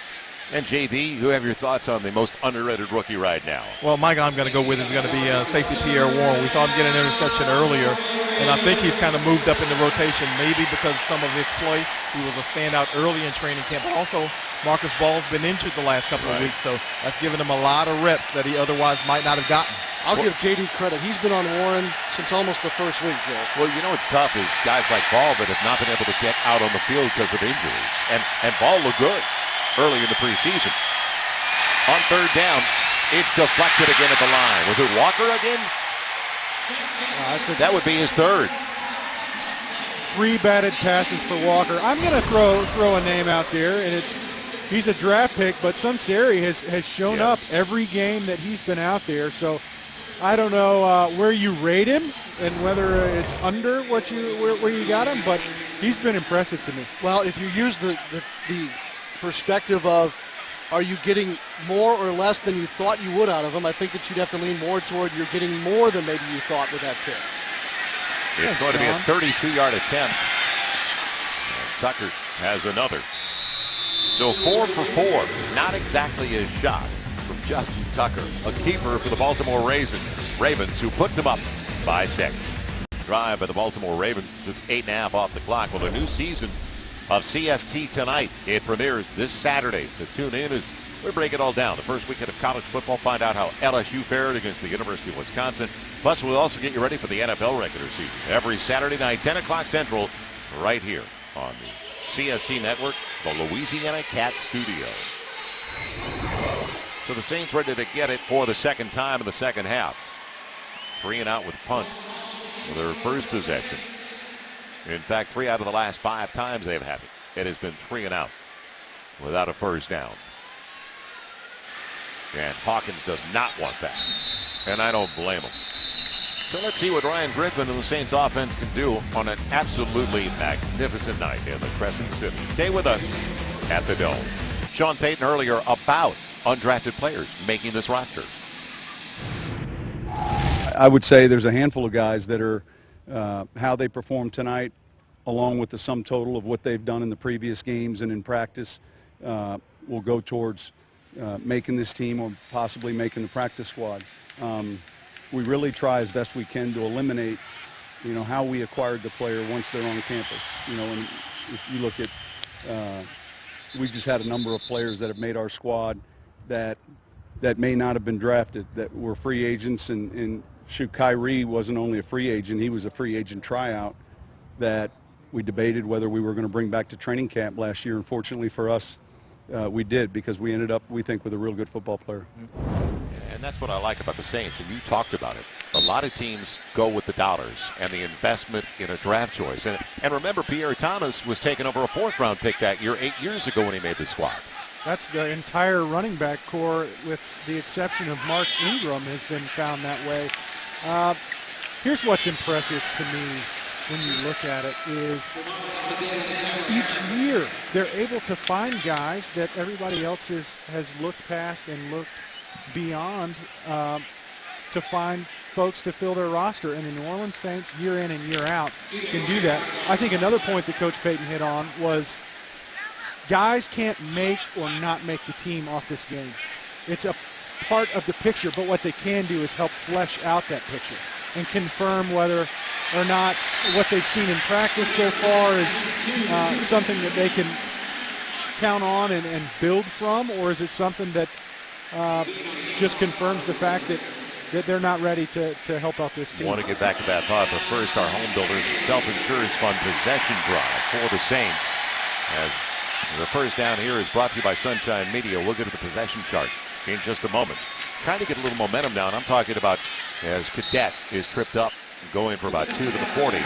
And JD, who have your thoughts on the most underrated rookie right now? Well, my guy I'm going to go with is going to be safety Pierre Warren. We saw him get an interception earlier, and I think he's kind of moved up in the rotation, maybe because some of his play. He was a standout early in training camp, but also Marcus Ball's been injured the last couple of weeks, so that's given him a lot of reps that he otherwise might not have gotten. I'll give JD credit. He's been on Warren since almost the first week, Joe. Well, you know what's tough is guys like Ball that have not been able to get out on the field because of injuries, and Ball looked good early in the preseason. On 3rd down, it's deflected again at the line. Was it Walker again? That would be his 3rd. 3 batted passes for Walker. I'm going to throw a name out there, and he's a draft pick, but Sunseri has shown up every game that he's been out there. So I don't know where you rate him and whether it's under where you got him, but he's been impressive to me. Well, if you use the perspective of are you getting more or less than you thought you would out of him, I think that you'd have to lean more toward you're getting more than maybe you thought with that pick. It's going to be a 32-yard attempt. And Tucker has another. So 4 for 4. Not exactly a shot from Justin Tucker, a keeper for the Baltimore Ravens, who puts him up by 6. Drive by the Baltimore Ravens took 8.5 off the clock. Well, a new season of CST tonight. It premieres this Saturday, so tune in as we break it all down. The first weekend of college football, find out how LSU fared against the University of Wisconsin. Plus, we'll also get you ready for the NFL regular season. Every Saturday night, 10 o'clock Central, right here on the CST Network, the Louisiana Cat Studio. So the Saints ready to get it for the second time in the second half. 3 and out with punt for their first possession. In fact, 3 out of the last 5 times they've had it, it has been 3 and out without a first down. And Hawkins does not want that, and I don't blame him. So let's see what Ryan Griffin and the Saints offense can do on an absolutely magnificent night in the Crescent City. Stay with us at the Dome. Sean Payton earlier about undrafted players making this roster. I would say there's a handful of guys that are how they perform tonight, along with the sum total of what they've done in the previous games and in practice, will go towards making this team or possibly making the practice squad. We really try as best we can to eliminate, how we acquired the player once they're on campus. And if you look at, we just had a number of players that have made our squad that may not have been drafted, that were free agents, and shoot, Kyrie wasn't only a free agent, he was a free agent tryout that We debated whether we were going to bring back to training camp last year, and fortunately for us, we did, because we ended up, we think, with a real good football player. And that's what I like about the Saints, and you talked about it. A lot of teams go with the dollars and the investment in a draft choice. And remember, Pierre Thomas was taken over a 4th-round pick that year, 8 years ago, when he made the squad. That's the entire running back core, with the exception of Mark Ingram, has been found that way. Here's what's impressive to me when you look at it is each year they're able to find guys that everybody else has looked past and looked beyond to find folks to fill their roster. And the New Orleans Saints, year in and year out, can do that. I think another point that Coach Payton hit on was guys can't make or not make the team off this game. It's a part of the picture, but what they can do is help flesh out that picture and confirm whether or not what they've seen in practice so far is something that they can count on and build from, or is it something that just confirms the fact that they're not ready to help out this team. Want to get back to that thought, but first, our Home Builders Self-Insurance Fund possession drive for the Saints. As the first down here is brought to you by Sunshine Media. We'll get to the possession chart in just a moment. Trying to get a little momentum down. I'm talking about as Cadet is tripped up, going for about 2 to the 40.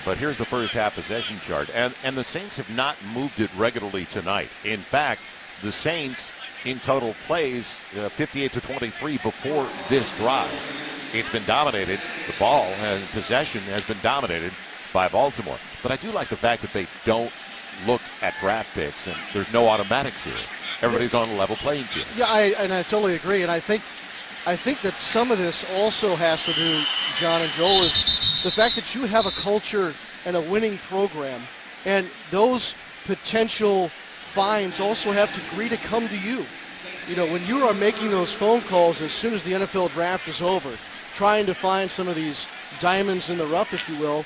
But here's the first half possession chart. And the Saints have not moved it regularly tonight. In fact, the Saints in total plays 58 to 23 before this drive. It's been dominated. The ball and possession has been dominated by Baltimore. But I do like the fact that they don't look at draft picks, and there's no automatics here. Everybody's on a level playing field. Yeah, I totally agree. And I think that some of this also has to do, John and Joel, is the fact that you have a culture and a winning program, and those potential finds also have to agree to come to you. You know, when you are making those phone calls as soon as the NFL draft is over, trying to find some of these diamonds in the rough, if you will,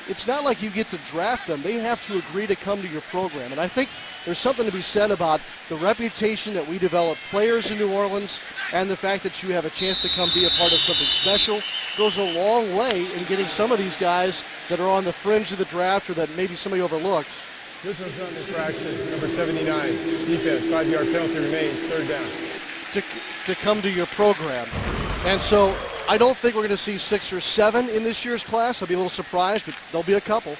it's not like you get to draft them. They have to agree to come to your program. And I think there's something to be said about the reputation that we develop players in New Orleans, and the fact that you have a chance to come be a part of something special goes a long way in getting some of these guys that are on the fringe of the draft or that maybe somebody overlooked. Neutral zone infraction, number 79, defense, 5-yard penalty remains, 3rd down. To come to your program. And so I don't think we're going to see 6 or 7 in this year's class. I'll be a little surprised, but there'll be a couple.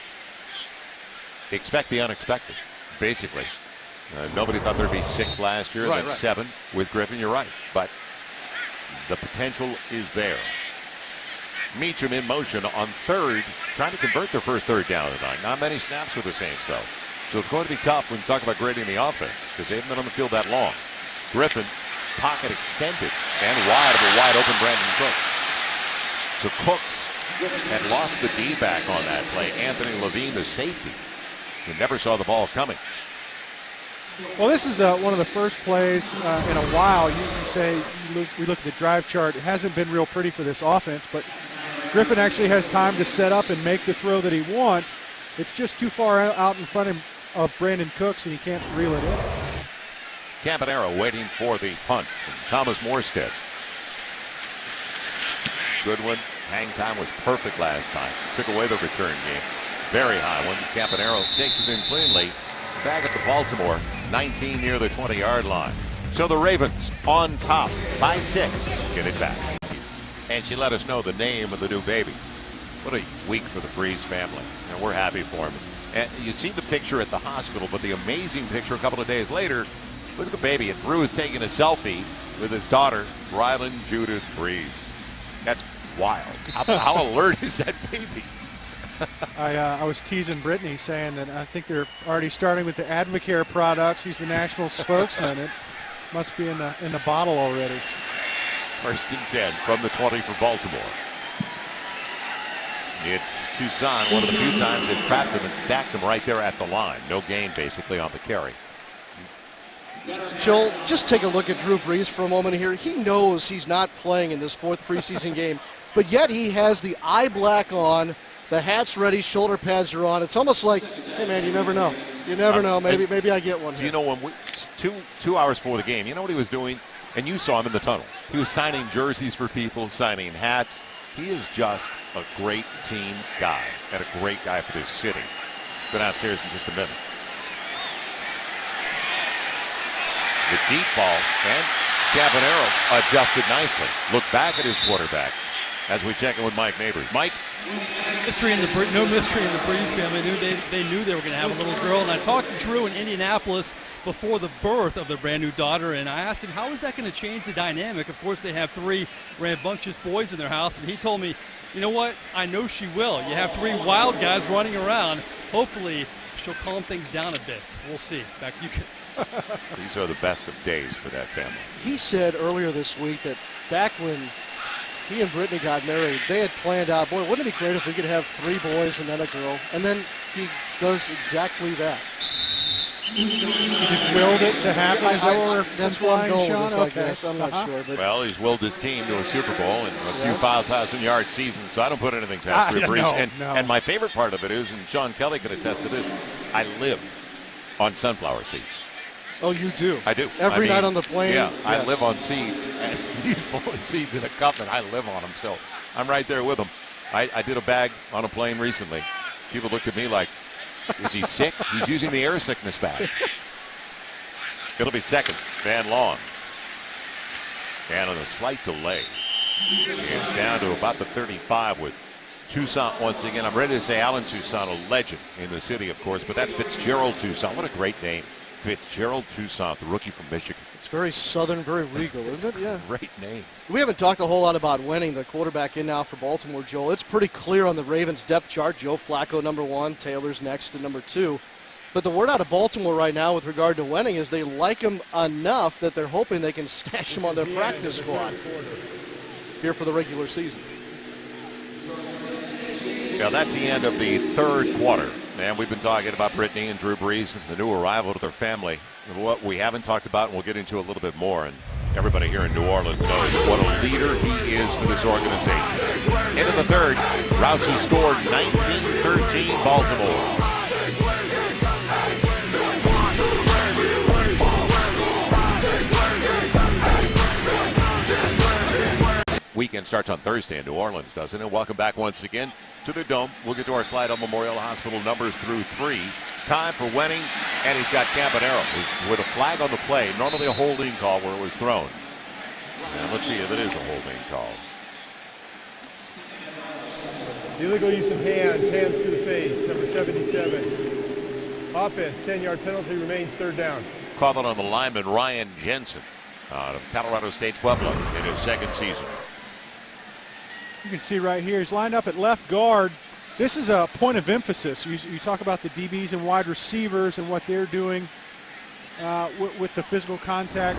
Expect the unexpected, basically. Nobody thought there'd be 6 last year, and then 7 with Griffin. You're right, but the potential is there. Meacham in motion on 3rd, trying to convert their first 3rd down tonight. Not many snaps for the Saints, though. So it's going to be tough when you talk about grading the offense, because they haven't been on the field that long. Griffin, pocket extended, and wide of a wide-open Brandon Cooks. So Cooks had lost the D-back on that play. Anthony Levine, the safety, who never saw the ball coming. Well, this is one of the first plays in a while. We look at the drive chart. It hasn't been real pretty for this offense, but Griffin actually has time to set up and make the throw that he wants. It's just too far out in front of Brandon Cooks, and he can't reel it in. Campanaro waiting for the punt from Thomas Morstead. Goodwin, hang time was perfect last time. Took away the return game. Very high one. Campanaro takes it in cleanly. Back at the Baltimore, 19 near the 20-yard line. So the Ravens on top by 6. Get it back. And she let us know the name of the new baby. What a week for the Breeze family. And we're happy for him. And you see the picture at the hospital, but the amazing picture a couple of days later, look at the baby. And Drew is taking a selfie with his daughter, Rylan Judith Breeze. That's wild. How alert is that baby? I was teasing Brittany, saying that I think they're already starting with the Advocare products. He's the national spokesman. It must be in the bottle already. 1st and 10 from the 20 for Baltimore. It's Toussaint, one of the few times they've trapped him and stacked him right there at the line. No gain, basically, on the carry. Joel, just take a look at Drew Brees for a moment here. He knows he's not playing in this 4th preseason game, but yet he has the eye black on, the hat's ready, shoulder pads are on. It's almost like, hey man, you never know. You never know. Maybe I get one here. Do you know when two hours before the game, you know what he was doing? And you saw him in the tunnel. He was signing jerseys for people, signing hats. He is just a great team guy and a great guy for this city. Go downstairs in just a minute. The deep ball, and Campanaro adjusted nicely. Look back at his quarterback as we check in with Mike Neighbors. Mike? No mystery in the Breeze family. They knew they were going to have a little girl, and I talked to Drew in Indianapolis before the birth of their brand new daughter, and I asked him, how is that going to change the dynamic? Of course, they have 3 rambunctious boys in their house, and he told me, you know what, I know she will. You have 3 wild guys running around. Hopefully, she'll calm things down a bit. We'll see. Back you can. These are the best of days for that family. He said earlier this week that back when he and Brittany got married, they had planned out, boy, wouldn't it be great if we could have 3 boys and then a girl? And then he does exactly that. He just willed it to happen. That's where I'm going with this, I guess. I'm not sure. But well, he's willed his team to a Super Bowl and a few 5,000-yard seasons, so I don't put anything past Drew Brees. And my favorite part of it is, and Sean Kelly can attest to this, I live on sunflower seeds. Oh, you do? I do. Every night on the plane? Yeah, yes. I live on seeds, and he's pulling seeds in a cup, and I live on them, so I'm right there with him. I did a bag on a plane recently. People looked at me like, is he sick? He's using the air sickness bag. It'll be second, Van Long. And on a slight delay, it's down to about the 35 with Toussaint once again. I'm ready to say Alan Toussaint, a legend in the city, of course, but that's Fitzgerald Toussaint. What a great name. Fitzgerald Toussaint, the rookie from Michigan. It's very southern, very regal, isn't it? Yeah. Great name. We haven't talked a whole lot about winning. The quarterback in now for Baltimore, Joel. It's pretty clear on the Ravens depth chart. Joe Flacco, number 1. Taylor's next at number 2. But the word out of Baltimore right now with regard to winning is they like him enough that they're hoping they can stash him on their practice squad here for the regular season. Now that's the end of the third quarter. And we've been talking about Brittany and Drew Brees and the new arrival to their family. What we haven't talked about, and we'll get into a little bit more, and everybody here in New Orleans knows what a leader he is for this organization. Into the third, Rouse has scored 19-13 Baltimore. Weekend starts on Thursday in New Orleans, doesn't it? Welcome back once again to the Dome. We'll get to our slide on Memorial Hospital numbers through 3. Time for Wenning, and he's got Campanaro who's with a flag on the play. Normally a holding call where it was thrown. And let's see if it is a holding call. Illegal use of hands to the face, number 77. Offense, 10-yard penalty, remains third down. Call it on the lineman Ryan Jensen out of Colorado State Pueblo in his second season. You can see right here, he's lined up at left guard. This is a point of emphasis. You talk about the DBs and wide receivers and what they're doing with the physical contact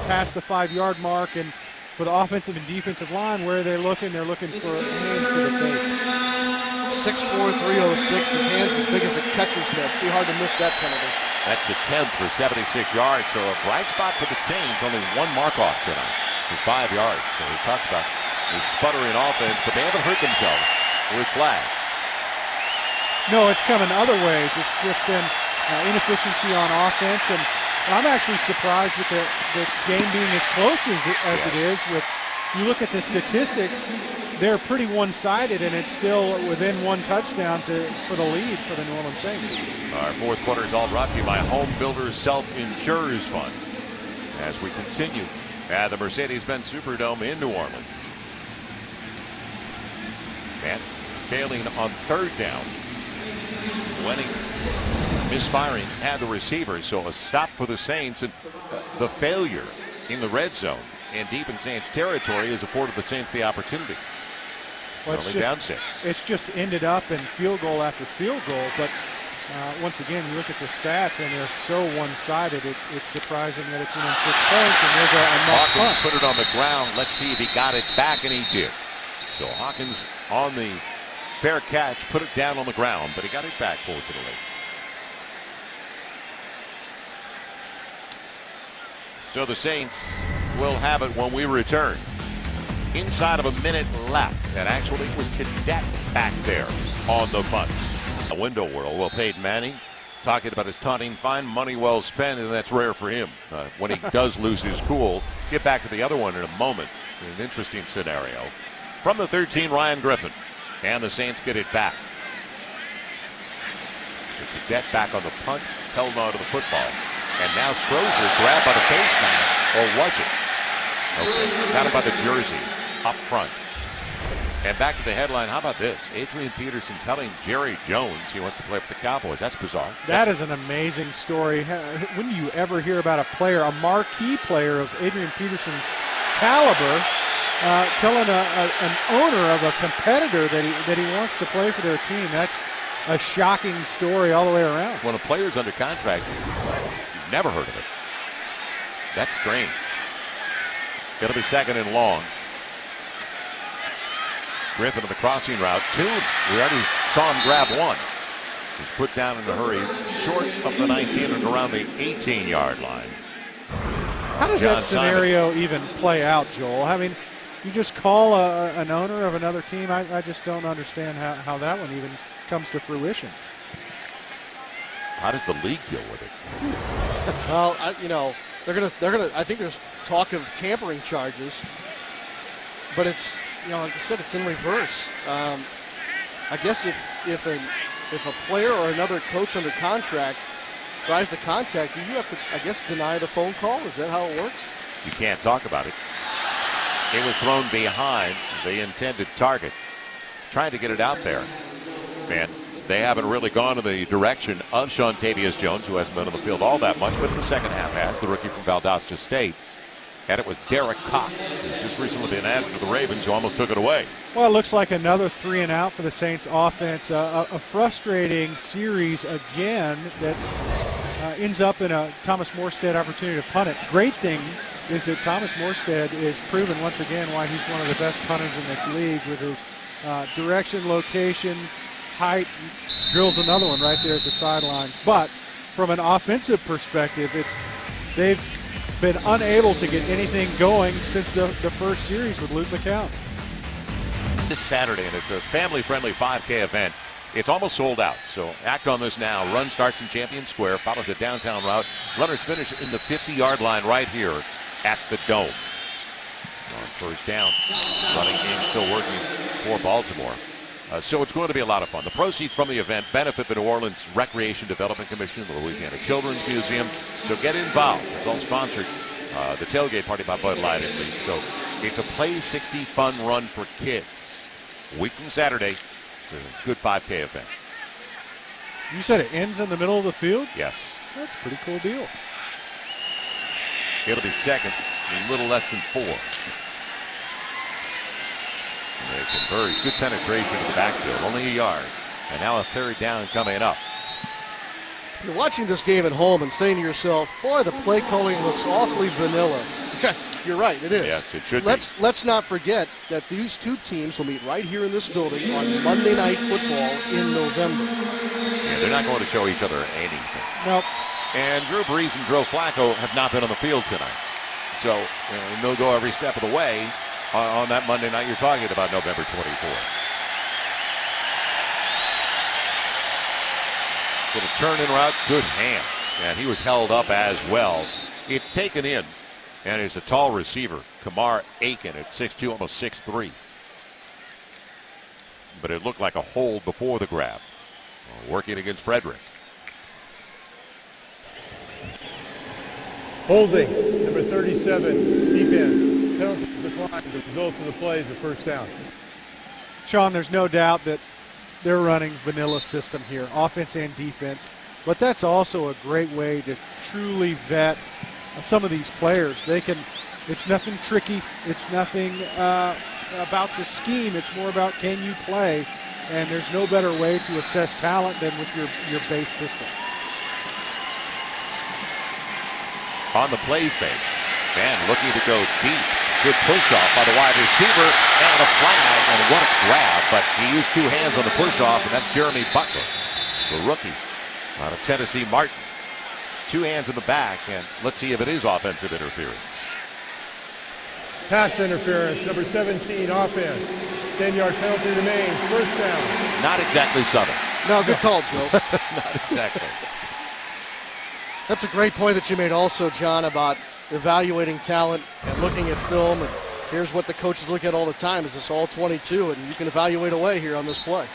past the 5-yard mark. And for the offensive and defensive line, where are they looking? They're looking for hands to the face. 6'4", 306, his hands as big as a catcher's mitt. Be hard to miss that penalty. That's the 10th for 76 yards, so a bright spot for the Saints. Only 1 mark-off tonight for 5 yards. So we talked about the sputtering offense, but they haven't hurt themselves with flags. No, it's coming other ways. It's just been inefficiency on offense, and I'm actually surprised with the game being as close as it is. With you look at the statistics, they're pretty one-sided, and it's still within 1 touchdown for the lead for the New Orleans Saints. Our fourth quarter is all brought to you by Home Builders Self-Insurers Fund as we continue at the Mercedes-Benz Superdome in New Orleans. And failing on third down. Wenning misfiring had the receivers, so a stop for the Saints, and the failure in the red zone and deep in Saints territory has afforded the Saints the opportunity. Well, only down 6. It's just ended up in field goal after field goal, but once again, you look at the stats and they're so one-sided. It's surprising that it's within 6 points, and there's a Hawkins punt. put it on the ground. Let's see if he got it back, and he did. So Hawkins on the fair catch, put it down on the ground, but he got it back, fortunately. So the Saints will have it when we return. Inside of a minute left, and actually it was Cadet back there on the punt. A window whirl. Well, Peyton Manning talking about his taunting fine, money well spent, and that's rare for him. When he does lose his cool, get back to the other one in a moment. An interesting scenario. From the 13, Ryan Griffin, and the Saints get it back. The Jet back on the punt, held on to the football. And now Strozer grabbed by the face mask, or was it? Okay, got him by the jersey, up front. And back to the headline, how about this? Adrian Peterson telling Jerry Jones he wants to play for the Cowboys. That's bizarre. That is an amazing story. When do you ever hear about a player, a marquee player of Adrian Peterson's caliber, telling an owner of a competitor that he wants to play for their team? That's a shocking story all the way around. When a player's under contract, you've never heard of it. That's strange. It'll be second and long. Griffin of the crossing route. Two. We already saw him grab one. He's put down in a hurry, short of the 19 and around the 18-yard line. How does that scenario even play out, Joel? I mean, you just call an owner of another team. I just don't understand how that one even comes to fruition. How does the league deal with it? Well, they're gonna. I think there's talk of tampering charges, but it's. Like I said, it's in reverse. I guess if a player or another coach under contract tries to contact you, you have to, I guess, deny the phone call. Is that how it works? You can't talk about it. It was thrown behind the intended target. Trying to get it out there. And they haven't really gone in the direction of Shontavious Jones, who hasn't been on the field all that much, but in the second half has, the rookie from Valdosta State. And it was Derek Cox, who's just recently been added to the Ravens, who almost took it away. Well, it looks like another 3 and out for the Saints offense. A frustrating series again that ends up in a Thomas Morstead opportunity to punt it. Great thing is that Thomas Morstead is proven once again why he's one of the best punters in this league with his direction, location, height. Drills another one right there at the sidelines. But from an offensive perspective, they've been unable to get anything going since the first series with Luke McCown. This Saturday, and it's a family-friendly 5K event. It's almost sold out, so act on this now. Run starts in Champion Square, follows a downtown route. Runners finish in the 50-yard line right here at the Dome. On first down, running game still working for Baltimore. So it's going to be a lot of fun. The proceeds from the event benefit the New Orleans Recreation Development Commission, the Louisiana Children's Museum. So get involved. It's all sponsored. The tailgate party by Bud Light, at least. So it's a Play 60 fun run for kids. A week from Saturday, it's a good 5K event. You said it ends in the middle of the field? Yes. That's a pretty cool deal. It'll be second, a little less than 4. They converge. Good penetration to the backfield. Only a yard. And now a third down coming up. If you're watching this game at home and saying to yourself, boy, the play calling looks awfully vanilla. You're right, it is. Yes, it should Let's not forget that these two teams will meet right here in this building on Monday Night Football in November. Yeah, they're not going to show each other anything. Nope. And Drew Brees and Joe Flacco have not been on the field tonight. So they'll go every step of the way. On that Monday night you're talking about, November 24th. Little turn in route, good hands. And he was held up as well. It's taken in. And it's a tall receiver, Kamar Aiken at 6'2", almost 6'3". But it looked like a hold before the grab. Working against Frederick. Holding, number 37, defense. Penalties declined. The result of the play is the first down. Sean, there's no doubt that they're running vanilla system here, offense and defense. But that's also a great way to truly vet some of these players. It's nothing tricky. It's nothing about the scheme. It's more about can you play. And there's no better way to assess talent than with your base system. On the play fake. Van looking to go deep. Good push-off by the wide receiver, and a flag, and what a grab, but he used 2 hands on the push-off, and that's Jeremy Butler, the rookie out of Tennessee Martin. 2 hands in the back, and let's see if it is offensive interference. Pass interference, number 17, offense. 10-yard penalty remains, first down. Not exactly Southern. No, good call, Joe. Not exactly. That's a great point that you made also, John, about evaluating talent and looking at film. And here's what the coaches look at all the time: is this all 22? And you can evaluate away here on this play.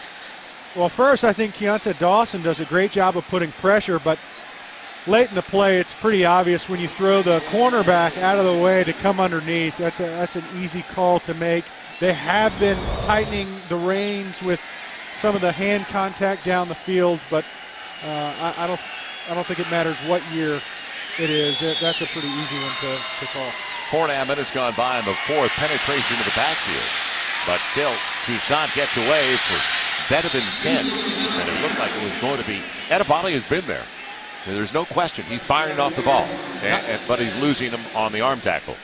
Well, first, I think Keontae Dawson does a great job of putting pressure, but late in the play, it's pretty obvious when you throw the cornerback out of the way to come underneath. That's an easy call to make. They have been tightening the reins with some of the hand contact down the field, but I don't think it matters what year it is. That's a pretty easy one to call. 4.5 minutes gone by in the fourth. Penetration to the backfield. But still, Toussaint gets away for better than 10. And it looked like it was going to be. Edibali has been there. There's no question. He's firing off the ball. But he's losing him on the arm tackle.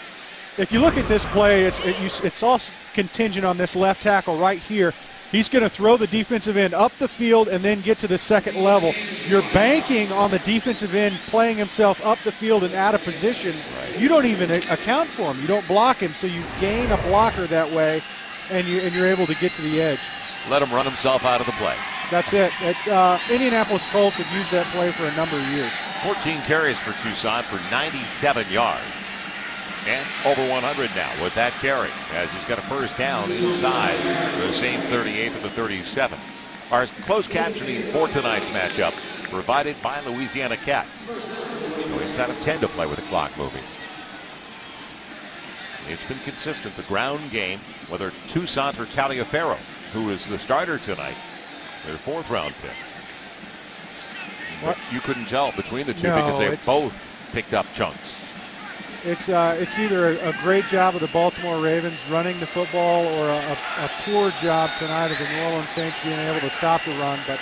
If you look at this play, it's all contingent on this left tackle right here. He's going to throw the defensive end up the field and then get to the second level. You're banking on the defensive end playing himself up the field and out of position. Right. You don't even account for him. You don't block him, so you gain a blocker that way, and you're able to get to the edge. Let him run himself out of the play. That's it. It's Indianapolis Colts have used that play for a number of years. 14 carries for Toussaint for 97 yards. And over 100 now with that carry, as he's got a first down inside the Saints 38 to the 37. Our closed captioning for tonight's matchup provided by Louisiana Cats. So inside of 10 to play with the clock moving. It's been consistent, the ground game, whether Toussaint or Taliaferro, who is the starter tonight, their 4th round pick. But you couldn't tell between the two because they both picked up chunks. It's either a great job of the Baltimore Ravens running the football or a poor job tonight of the New Orleans Saints being able to stop the run. But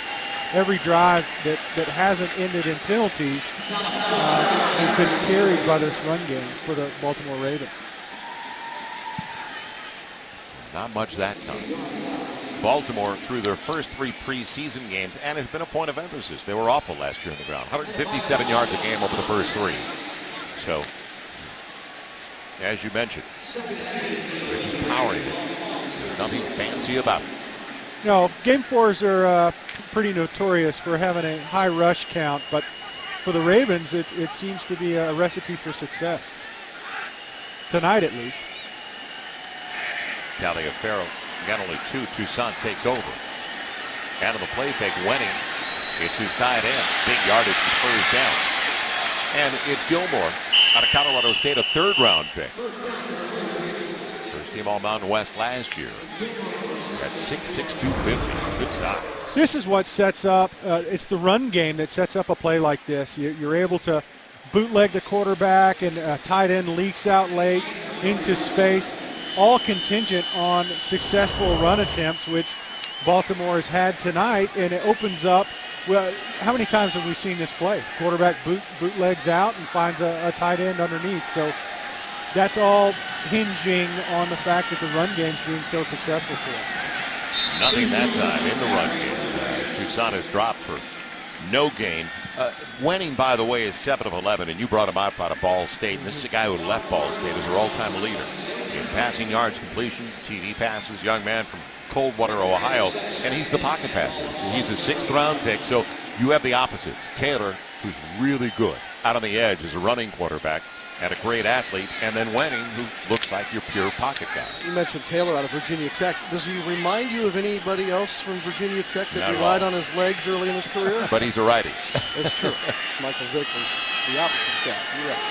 every drive that hasn't ended in penalties has been carried by this run game for the Baltimore Ravens. Not much that time. Baltimore, through their first 3 preseason games, and it's been a point of emphasis. They were awful last year on the ground. 157 yards a game over the first 3. So, as you mentioned, they're just powering it. There's nothing fancy about it. No, game 4s are pretty notorious for having a high rush count, but for the Ravens, it seems to be a recipe for success. Tonight, at least. Taliaferro got only 2. Toussaint takes over. Out of the play fake, Wenning. It's his tight end. Big yardage for first down. And it's Gilmore out of Colorado State, a 3rd round pick. First team All Mountain West last year. At 6'6", 250. Good size. This is what sets up, it's the run game that sets up a play like this. You're able to bootleg the quarterback, and a tight end leaks out late into space. All contingent on successful run attempts, which Baltimore has had tonight, and it opens up. Well, how many times have we seen this play? Quarterback bootlegs out and finds a tight end underneath. So that's all hinging on the fact that the run game's being so successful for it. Nothing that time in the run game. Toussaint has dropped for no gain. Wenning, by the way, is 7 of 11, and you brought him out of Ball State. And this is a guy who left Ball State as our all-time leader in passing yards, completions, TD passes. Young man from Coldwater, Ohio, and he's the pocket passer. He's a 6th round pick, so you have the opposites. Taylor, who's really good out on the edge as a running quarterback and a great athlete, and then Wenning, who looks like your pure pocket guy. You mentioned Taylor out of Virginia Tech. Does he remind you of anybody else from Virginia Tech that Not relied on his legs early in his career? But he's a righty. That's true. Michael Vick was the opposite side. You're right.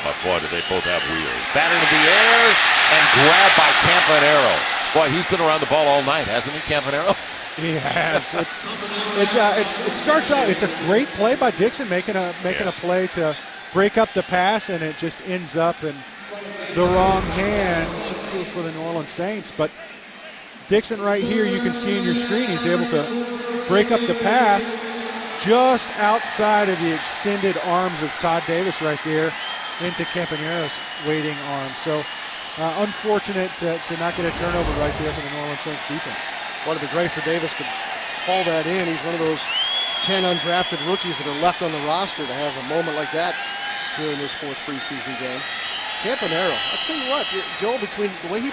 But boy, do they both have wheels. Batted in the air and grabbed by Campanaro. Boy, he's been around the ball all night, hasn't he, Campanaro? He has. It starts out. It's a great play by Dixon, making a play to break up the pass, and it just ends up in the wrong hands for the New Orleans Saints. But Dixon right here, you can see in your screen, he's able to break up the pass just outside of the extended arms of Todd Davis right there into Campanero's waiting arms. So unfortunate to not get a turnover right there for the New Orleans Saints defense. Well, it'd be great for Davis to haul that in. He's one of those 10 undrafted rookies that are left on the roster to have a moment like that here in this 4th preseason game. Campanaro, I'll tell you what, Joel, between the way he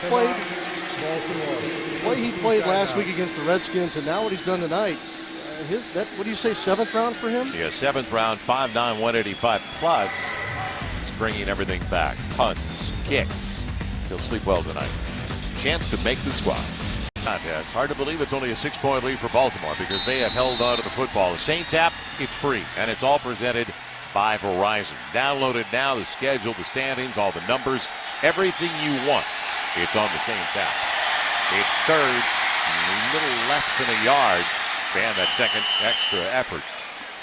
played last week against the Redskins and now what he's done tonight, what do you say, 7th round for him? Yeah, 7th round, 5'9", 185 plus. He's bringing everything back. Punts, kicks. He'll sleep well tonight. Chance to make the squad. It's hard to believe it's only a 6-point lead for Baltimore because they have held on to the football. The Saints app, it's free, and it's all presented by Verizon. Download it now, the schedule, the standings, all the numbers, everything you want. It's on the Saints app. It's third, a little less than a yard. And that second extra effort.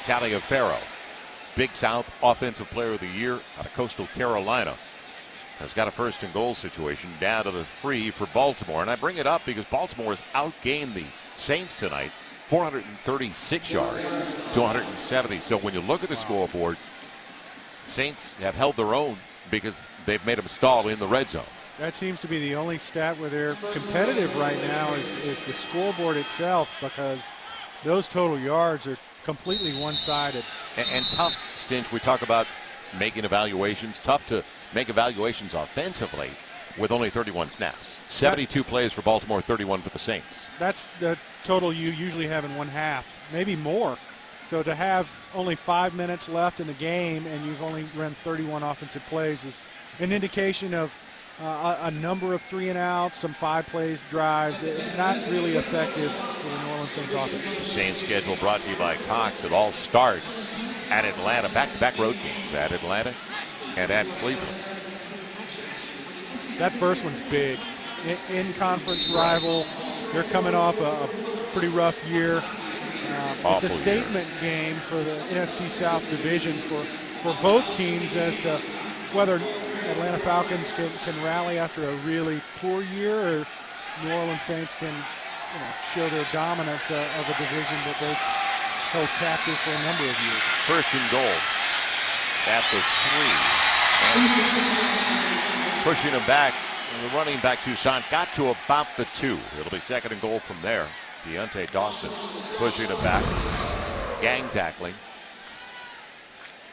Taliaferro, Big South Offensive Player of the Year out of Coastal Carolina, has got a first and goal situation down to the 3 for Baltimore. And I bring it up because Baltimore has outgained the Saints tonight, 436 yards to 170. So when you look at the scoreboard, Saints have held their own because they've made them stall in the red zone. That seems to be the only stat where they're competitive right now is the scoreboard itself, because those total yards are completely one-sided. And tough, Stinch, we talk about making evaluations. Tough to make evaluations offensively with only 31 snaps. 72 plays for Baltimore, 31 for the Saints. That's the total you usually have in one half, maybe more. So to have only 5 minutes left in the game and you've only run 31 offensive plays is an indication of a number of 3-and-outs, some 5-play drives. It's not really effective for the New Orleans Saints offense. Saints schedule brought to you by Cox. It all starts at Atlanta. Back-to-back road games at Atlanta and at Cleveland. That first one's big. In-conference rival. They're coming off a pretty rough year. It's a statement game for the NFC South division for both teams as to whether Atlanta Falcons can rally after a really poor year, or New Orleans Saints can show their dominance of a division that they've held captive for a number of years. First and goal at the 3. And pushing him back, the running back Toussaint got to about the 2. It'll be second and goal from there. Deontay Dawson pushing him back, gang tackling.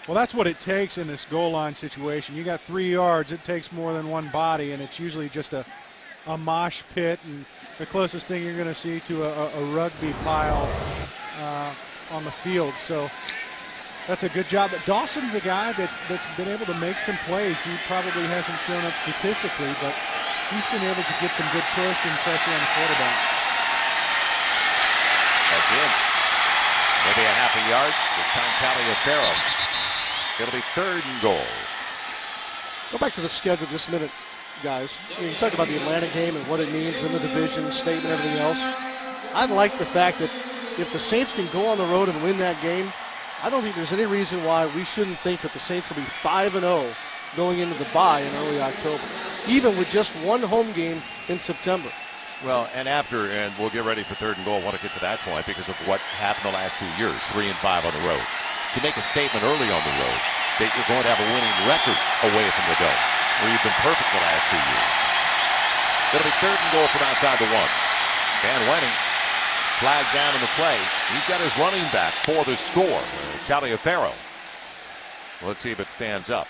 Well, that's what it takes in this goal line situation. You got 3 yards, it takes more than one body, and it's usually just a mosh pit, and the closest thing you're going to see to a rugby pile on the field. So that's a good job. But Dawson's a guy that's been able to make some plays. He probably hasn't shown up statistically, but he's been able to get some good push and pressure on the quarterback. Again, maybe a half a yard. This time Taliaferro. It'll be third and goal. Go back to the schedule just a minute, guys. You talk about the Atlanta game and what it means in the division, state, and everything else. I'd like the fact that if the Saints can go on the road and win that game, I don't think there's any reason why we shouldn't think that the Saints will be 5-0 going into the bye in early October, even with just one home game in September. Well, and we'll get ready for third and goal. I want to get to that point because of what happened the last 2 years, 3-5 on the road. To make a statement early on the road that you're going to have a winning record away from the dome, where you've been perfect the last 2 years. It'll be third and goal from outside the 1. Dan Wenning flagged down in the play. He's got his running back for the score, Taliaferro. Let's see if it stands up.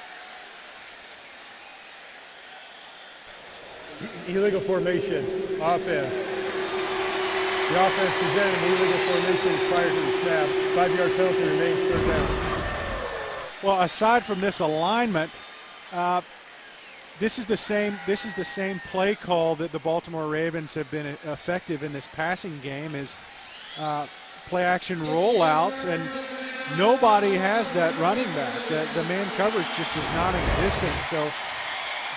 Illegal formation, offense. The offense presented an illegal formation prior to the snap. 5-yard penalty remains third down. Well, aside from this alignment, this is the same play call that the Baltimore Ravens have been effective in this passing game, is play action rollouts, and nobody has that running back. The man coverage just is non-existent. So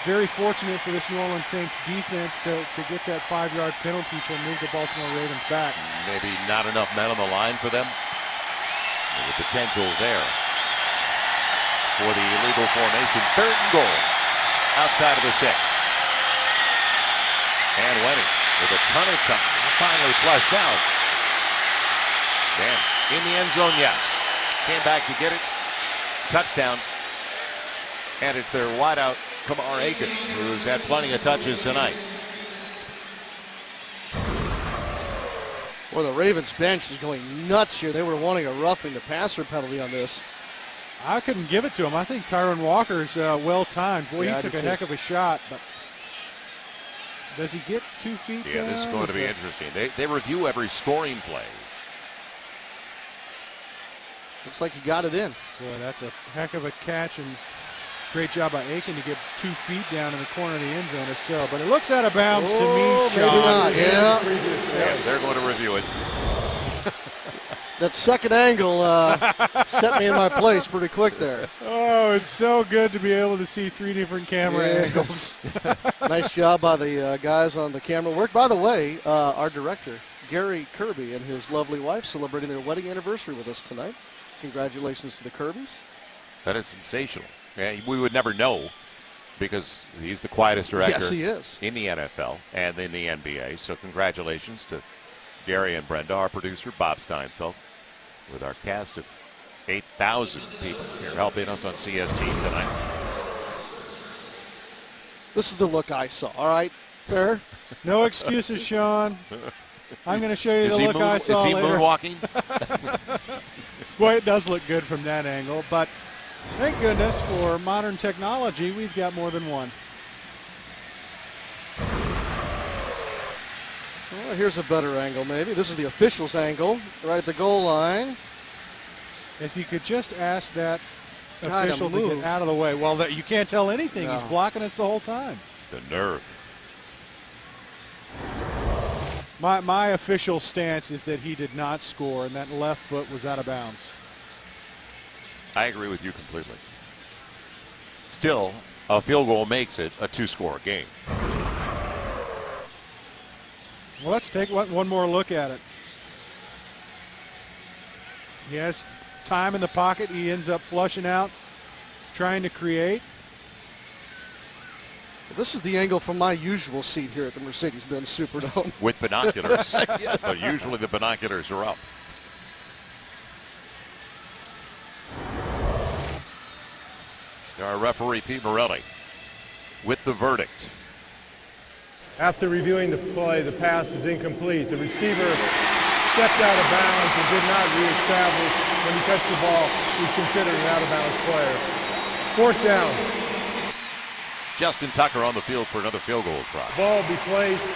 very fortunate for this New Orleans Saints defense to get that 5-yard penalty to move the Baltimore Ravens back. Maybe not enough men on the line for them. There's a potential there for the illegal formation. Third and goal outside of the 6. And Wenning with a ton of time finally flushed out. Dan in the end zone, yes. Came back to get it. Touchdown. And it's their wideout, Kamar Aiken, who's had plenty of touches tonight. Well, the Ravens bench is going nuts here. They were wanting a roughing the passer penalty on this. I couldn't give it to him. I think Tyron Walker's well-timed. Boy, he took a heck of a shot, but does he get 2 feet down? Yeah, this is going to be interesting. They review every scoring play. Looks like he got it in. Boy, that's a heck of a catch, and Great job by Aiken to get 2 feet down in the corner of the end zone or so. But it looks out of bounds to me, Sean. Maybe not. Yeah. Yeah, they're going to review it. That second angle set me in my place pretty quick there. Oh, it's so good to be able to see 3 different camera angles. Nice job by the guys on the camera work. By the way, our director, Gary Kirby, and his lovely wife celebrating their wedding anniversary with us tonight. Congratulations to the Kirbys. That is sensational. Yeah, we would never know because he's the quietest director Yes, he is. in the NFL and in the NBA. So congratulations to Gary and Brenda, our producer, Bob Steinfeld, with our cast of 8,000 people here helping us on CST tonight. This is the look I saw. All right, fair? No excuses, Sean. I'm going to show you the look I saw Is he later. moonwalking? Boy, it does look good from that angle, but thank goodness for modern technology, we've got more than one. Well, here's a better angle maybe. This is the official's angle, right at the goal line. If you could just ask that Guy to official to move. get out of the way. Well, you can't tell anything. No. He's blocking us the whole time. The nerve. My official stance is that he did not score, and that left foot was out of bounds. I agree with you completely. Still, a field goal makes it a 2-score game. Well, let's take one more look at it. He has time in the pocket. He ends up flushing out, trying to create. This is the angle from my usual seat here at the Mercedes-Benz Superdome. With binoculars. Yes. But usually the binoculars are up. Our referee, Pete Morelli, with the verdict. After reviewing the play, the pass is incomplete. The receiver stepped out of bounds and did not reestablish. When he touched the ball, he's considered an out-of-bounds player. 4th down. Justin Tucker on the field for another field goal try. Ball be placed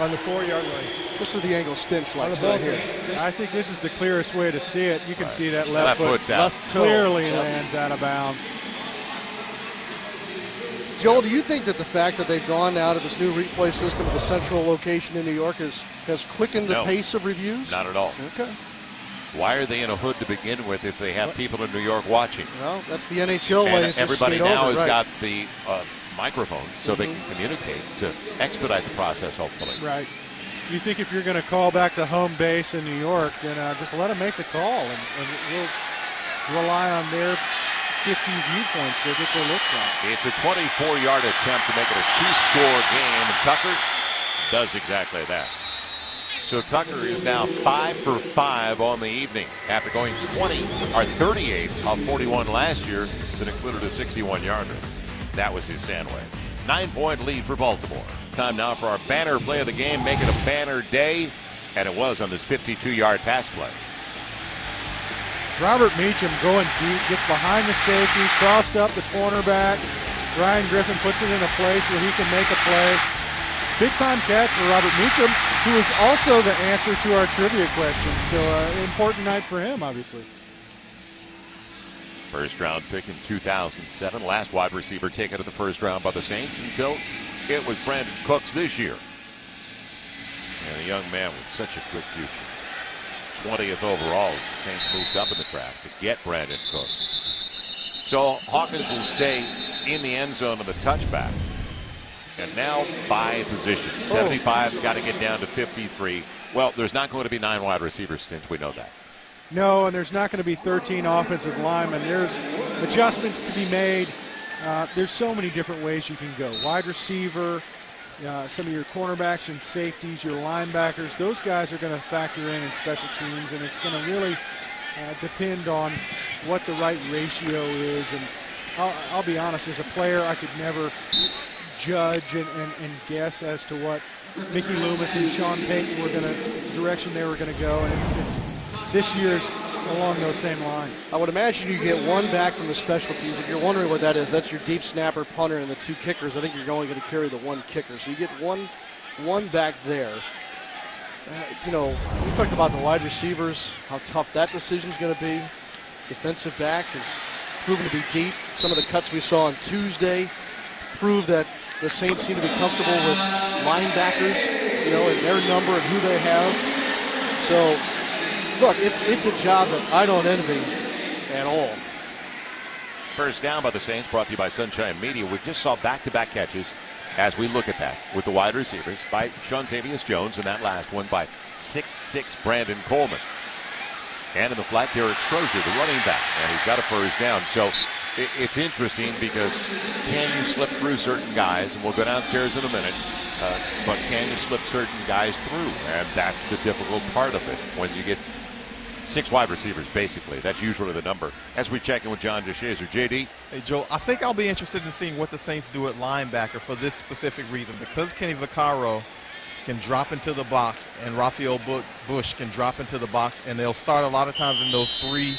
on the 4-yard line. This is the angle Stinch On the likes ball right here. I think this is the clearest way to see it. You can see that Left left foot foot's out. Left toe. clearly Yep. lands out of bounds. Joel, do you think that the fact that they've gone now to this new replay system at the central location in New York has quickened the No. pace of reviews? Not at all. Okay. Why are they in a hood to begin with if they have people in New York watching? Well, that's the NHL way. And It's just everybody skate now over, has right. got the microphones so they can communicate to expedite the process, hopefully. Right. You think if you're going to call back to home base in New York, then just let them make the call, and we'll rely on their 50 viewpoints to get their look right. It's a 24-yard attempt to make it a 2-score game, and Tucker does exactly that. So Tucker is now 5 for 5 on the evening after going 38 of 41 last year that included a 61-yarder. That was his sandwich. 9-point lead for Baltimore. Time now for our banner play of the game. Make it a banner day, and it was on this 52-yard pass play. Robert Meacham going deep, gets behind the safety, crossed up the cornerback. Ryan Griffin puts it in a place where he can make a play. Big time catch for Robert Meacham, who is also the answer to our trivia question. So important night for him, obviously. First round pick in 2007. Last wide receiver taken in the first round by the Saints until it was Brandon Cooks this year. And a young man with such a good future. 20th overall, the Saints moved up in the draft to get Brandon Cooks. So Hawkins will stay in the end zone of the touchback. And now by position. 75's got to get down to 53. Well, there's not going to be 9 wide receivers, Stinch. We know that. No, and there's not going to be 13 offensive linemen. There's adjustments to be made. There's so many different ways you can go. Wide receiver, some of your cornerbacks and safeties, your linebackers, those guys are going to factor in special teams, and it's going to really depend on what the right ratio is. And I'll be honest, as a player, I could never judge and guess as to what Mickey Loomis and Sean Payton were going to, direction they were going to go, and it's this year's along those same lines. I would imagine you get one back from the special teams. If you're wondering what that is, that's your deep snapper, punter, and the 2 kickers. I think you're only going to carry the 1 kicker. So you get one back there. We talked about the wide receivers, how tough that decision is going to be. defensive back, has proven to be deep. Some of the cuts we saw on Tuesday prove that the Saints seem to be comfortable with linebackers, and their number and who they have. So, look, it's a job that I don't envy at all. First down by the Saints, brought to you by Sunshine Media. We just saw back-to-back catches as we look at that with the wide receivers by Shontavious Jones, and that last one by 6'6" Brandon Coleman. And in the flat, Derek Schroeder, the running back, and he's got a first down. So it's interesting because can you slip through certain guys, and we'll go downstairs in a minute, but can you slip certain guys through? And that's the difficult part of it when you get 6 wide receivers, basically. That's usually the number. As we check in with John DeShazer. JD? Hey, Joe, I think I'll be interested in seeing what the Saints do at linebacker for this specific reason. Because Kenny Vaccaro can drop into the box and Raphael Bush can drop into the box, and they'll start a lot of times in those 3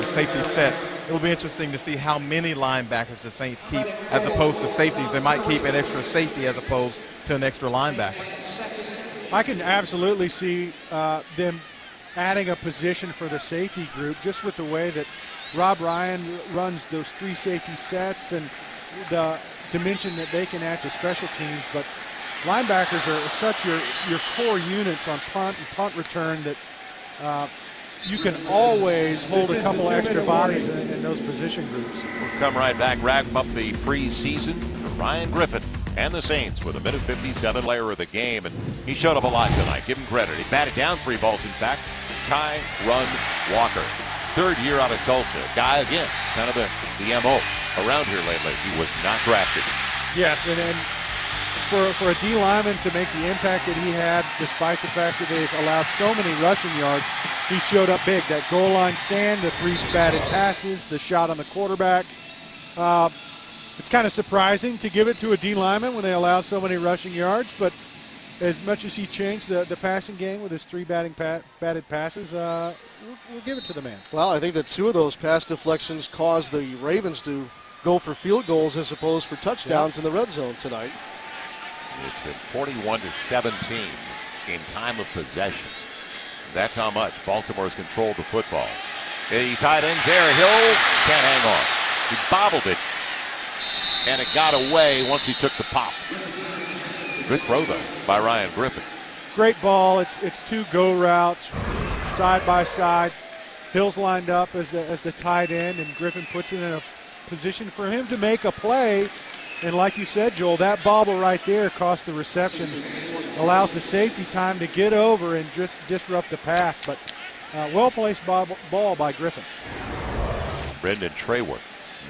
safety sets. It will be interesting to see how many linebackers the Saints keep as opposed to safeties. They might keep an extra safety as opposed to an extra linebacker. I can absolutely see them adding a position for the safety group, just with the way that Rob Ryan runs those 3 safety sets and the dimension that they can add to special teams. But linebackers are such your core units on punt and punt return that you can always hold a couple extra bodies in those position groups. We'll come right back, wrap up the preseason for Ryan Griffin and the Saints with a minute 57 player of the game, and he showed up a lot tonight. Give him credit. He batted down 3 balls, in fact. Ty Run Walker, 3rd year out of Tulsa. Guy, again, kind of the MO around here lately. He was not drafted. Yes, and for a D lineman to make the impact that he had, despite the fact that they've allowed so many rushing yards, he showed up big. That goal line stand, the 3 batted passes, the shot on the quarterback. It's kind of surprising to give it to a D lineman when they allow so many rushing yards, but as much as he changed the passing game with his 3 batted passes, we'll give it to the man. Well, I think that 2 of those pass deflections caused the Ravens to go for field goals as opposed for touchdowns in the red zone tonight. It's been 41-17 in time of possession. That's how much Baltimore's controlled the football. The tight end's there. Hill can't hang on. He bobbled it, and it got away once he took the pop. Good throw, though, by Ryan Griffin. Great ball. It's 2 go routes, side by side. Hill's lined up as the tight end, and Griffin puts it in a position for him to make a play. And like you said, Joel, that bobble right there cost the reception, allows the safety time to get over and just disrupt the pass. But well-placed ball by Griffin. Brendan Trayworth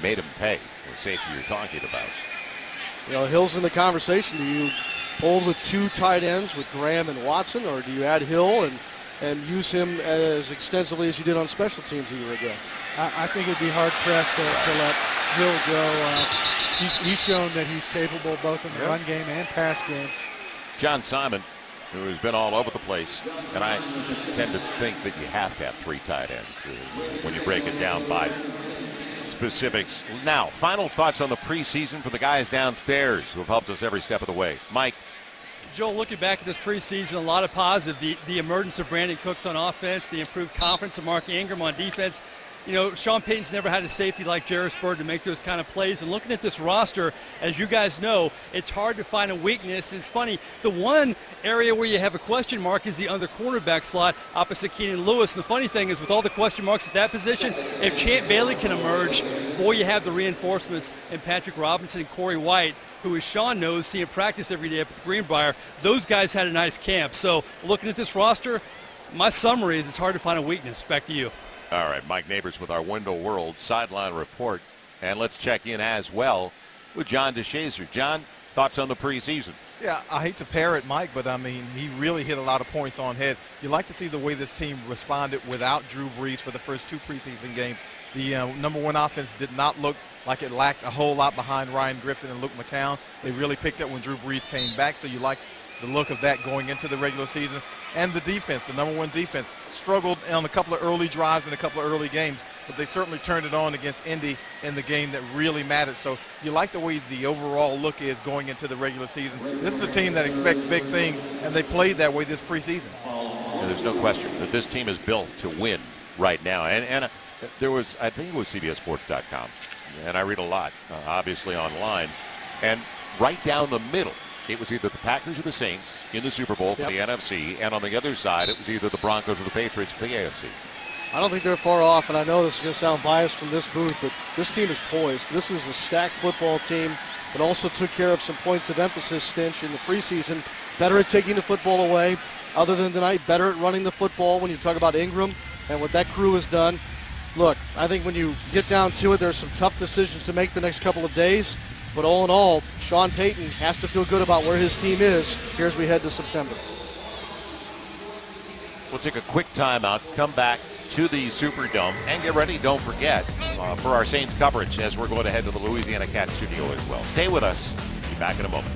made him pay, the safety you're talking about. Hill's in the conversation. Do you hold with 2 tight ends with Graham and Watson, or do you add Hill and use him as extensively as you did on special teams a year ago? I think it'd be hard-pressed to let Hill go. He's shown that he's capable both in the run game and pass game. John Simon, who has been all over the place, and I tend to think that you have to have 3 tight ends when you break it down by specifics. Now, final thoughts on the preseason for the guys downstairs who have helped us every step of the way. Mike. Joel, looking back at this preseason, a lot of positive. The emergence of Brandon Cooks on offense, the improved confidence of Mark Ingram on defense. Sean Payton's never had a safety like Jarris Byrd to make those kind of plays. And looking at this roster, as you guys know, it's hard to find a weakness. And it's funny, the one area where you have a question mark is the other cornerback slot opposite Keenan Lewis. And the funny thing is, with all the question marks at that position, if Champ Bailey can emerge, boy, you have the reinforcements in Patrick Robinson and Corey White, who, as Sean knows, seeing practice every day up at Greenbrier. Those guys had a nice camp. So looking at this roster, my summary is it's hard to find a weakness. Back to you. All right, Mike Neighbors with our Window World sideline report. And let's check in as well with John DeShazer. John, thoughts on the preseason? Yeah, I hate to parrot Mike, but, he really hit a lot of points on head. You like to see the way this team responded without Drew Brees for the first 2 preseason games. The number 1 offense did not look like it lacked a whole lot behind Ryan Griffin and Luke McCown. They really picked up when Drew Brees came back, so you like the look of that going into the regular season. And the defense, the number 1 defense, struggled on a couple of early drives and a couple of early games, but they certainly turned it on against Indy in the game that really mattered. So you like the way the overall look is going into the regular season. This is a team that expects big things, and they played that way this preseason. And there's no question that this team is built to win right now. And there was, I think it was CBSSports.com, and I read a lot, obviously online, and right down the middle, it was either the Packers or the Saints in the Super Bowl for the NFC, and on the other side, it was either the Broncos or the Patriots for the AFC. I don't think they're far off, and I know this is going to sound biased from this booth, but this team is poised. This is a stacked football team that also took care of some points of emphasis, Stinch, in the preseason. Better at taking the football away. Other than tonight, better at running the football when you talk about Ingram and what that crew has done. Look, I think when you get down to it, there's some tough decisions to make the next couple of days. But all in all, Sean Payton has to feel good about where his team is here as we head to September. We'll take a quick timeout, come back to the Superdome, and get ready, don't forget, for our Saints coverage as we're going to head to the Louisiana Cat studio as well. Stay with us. Be back in a moment.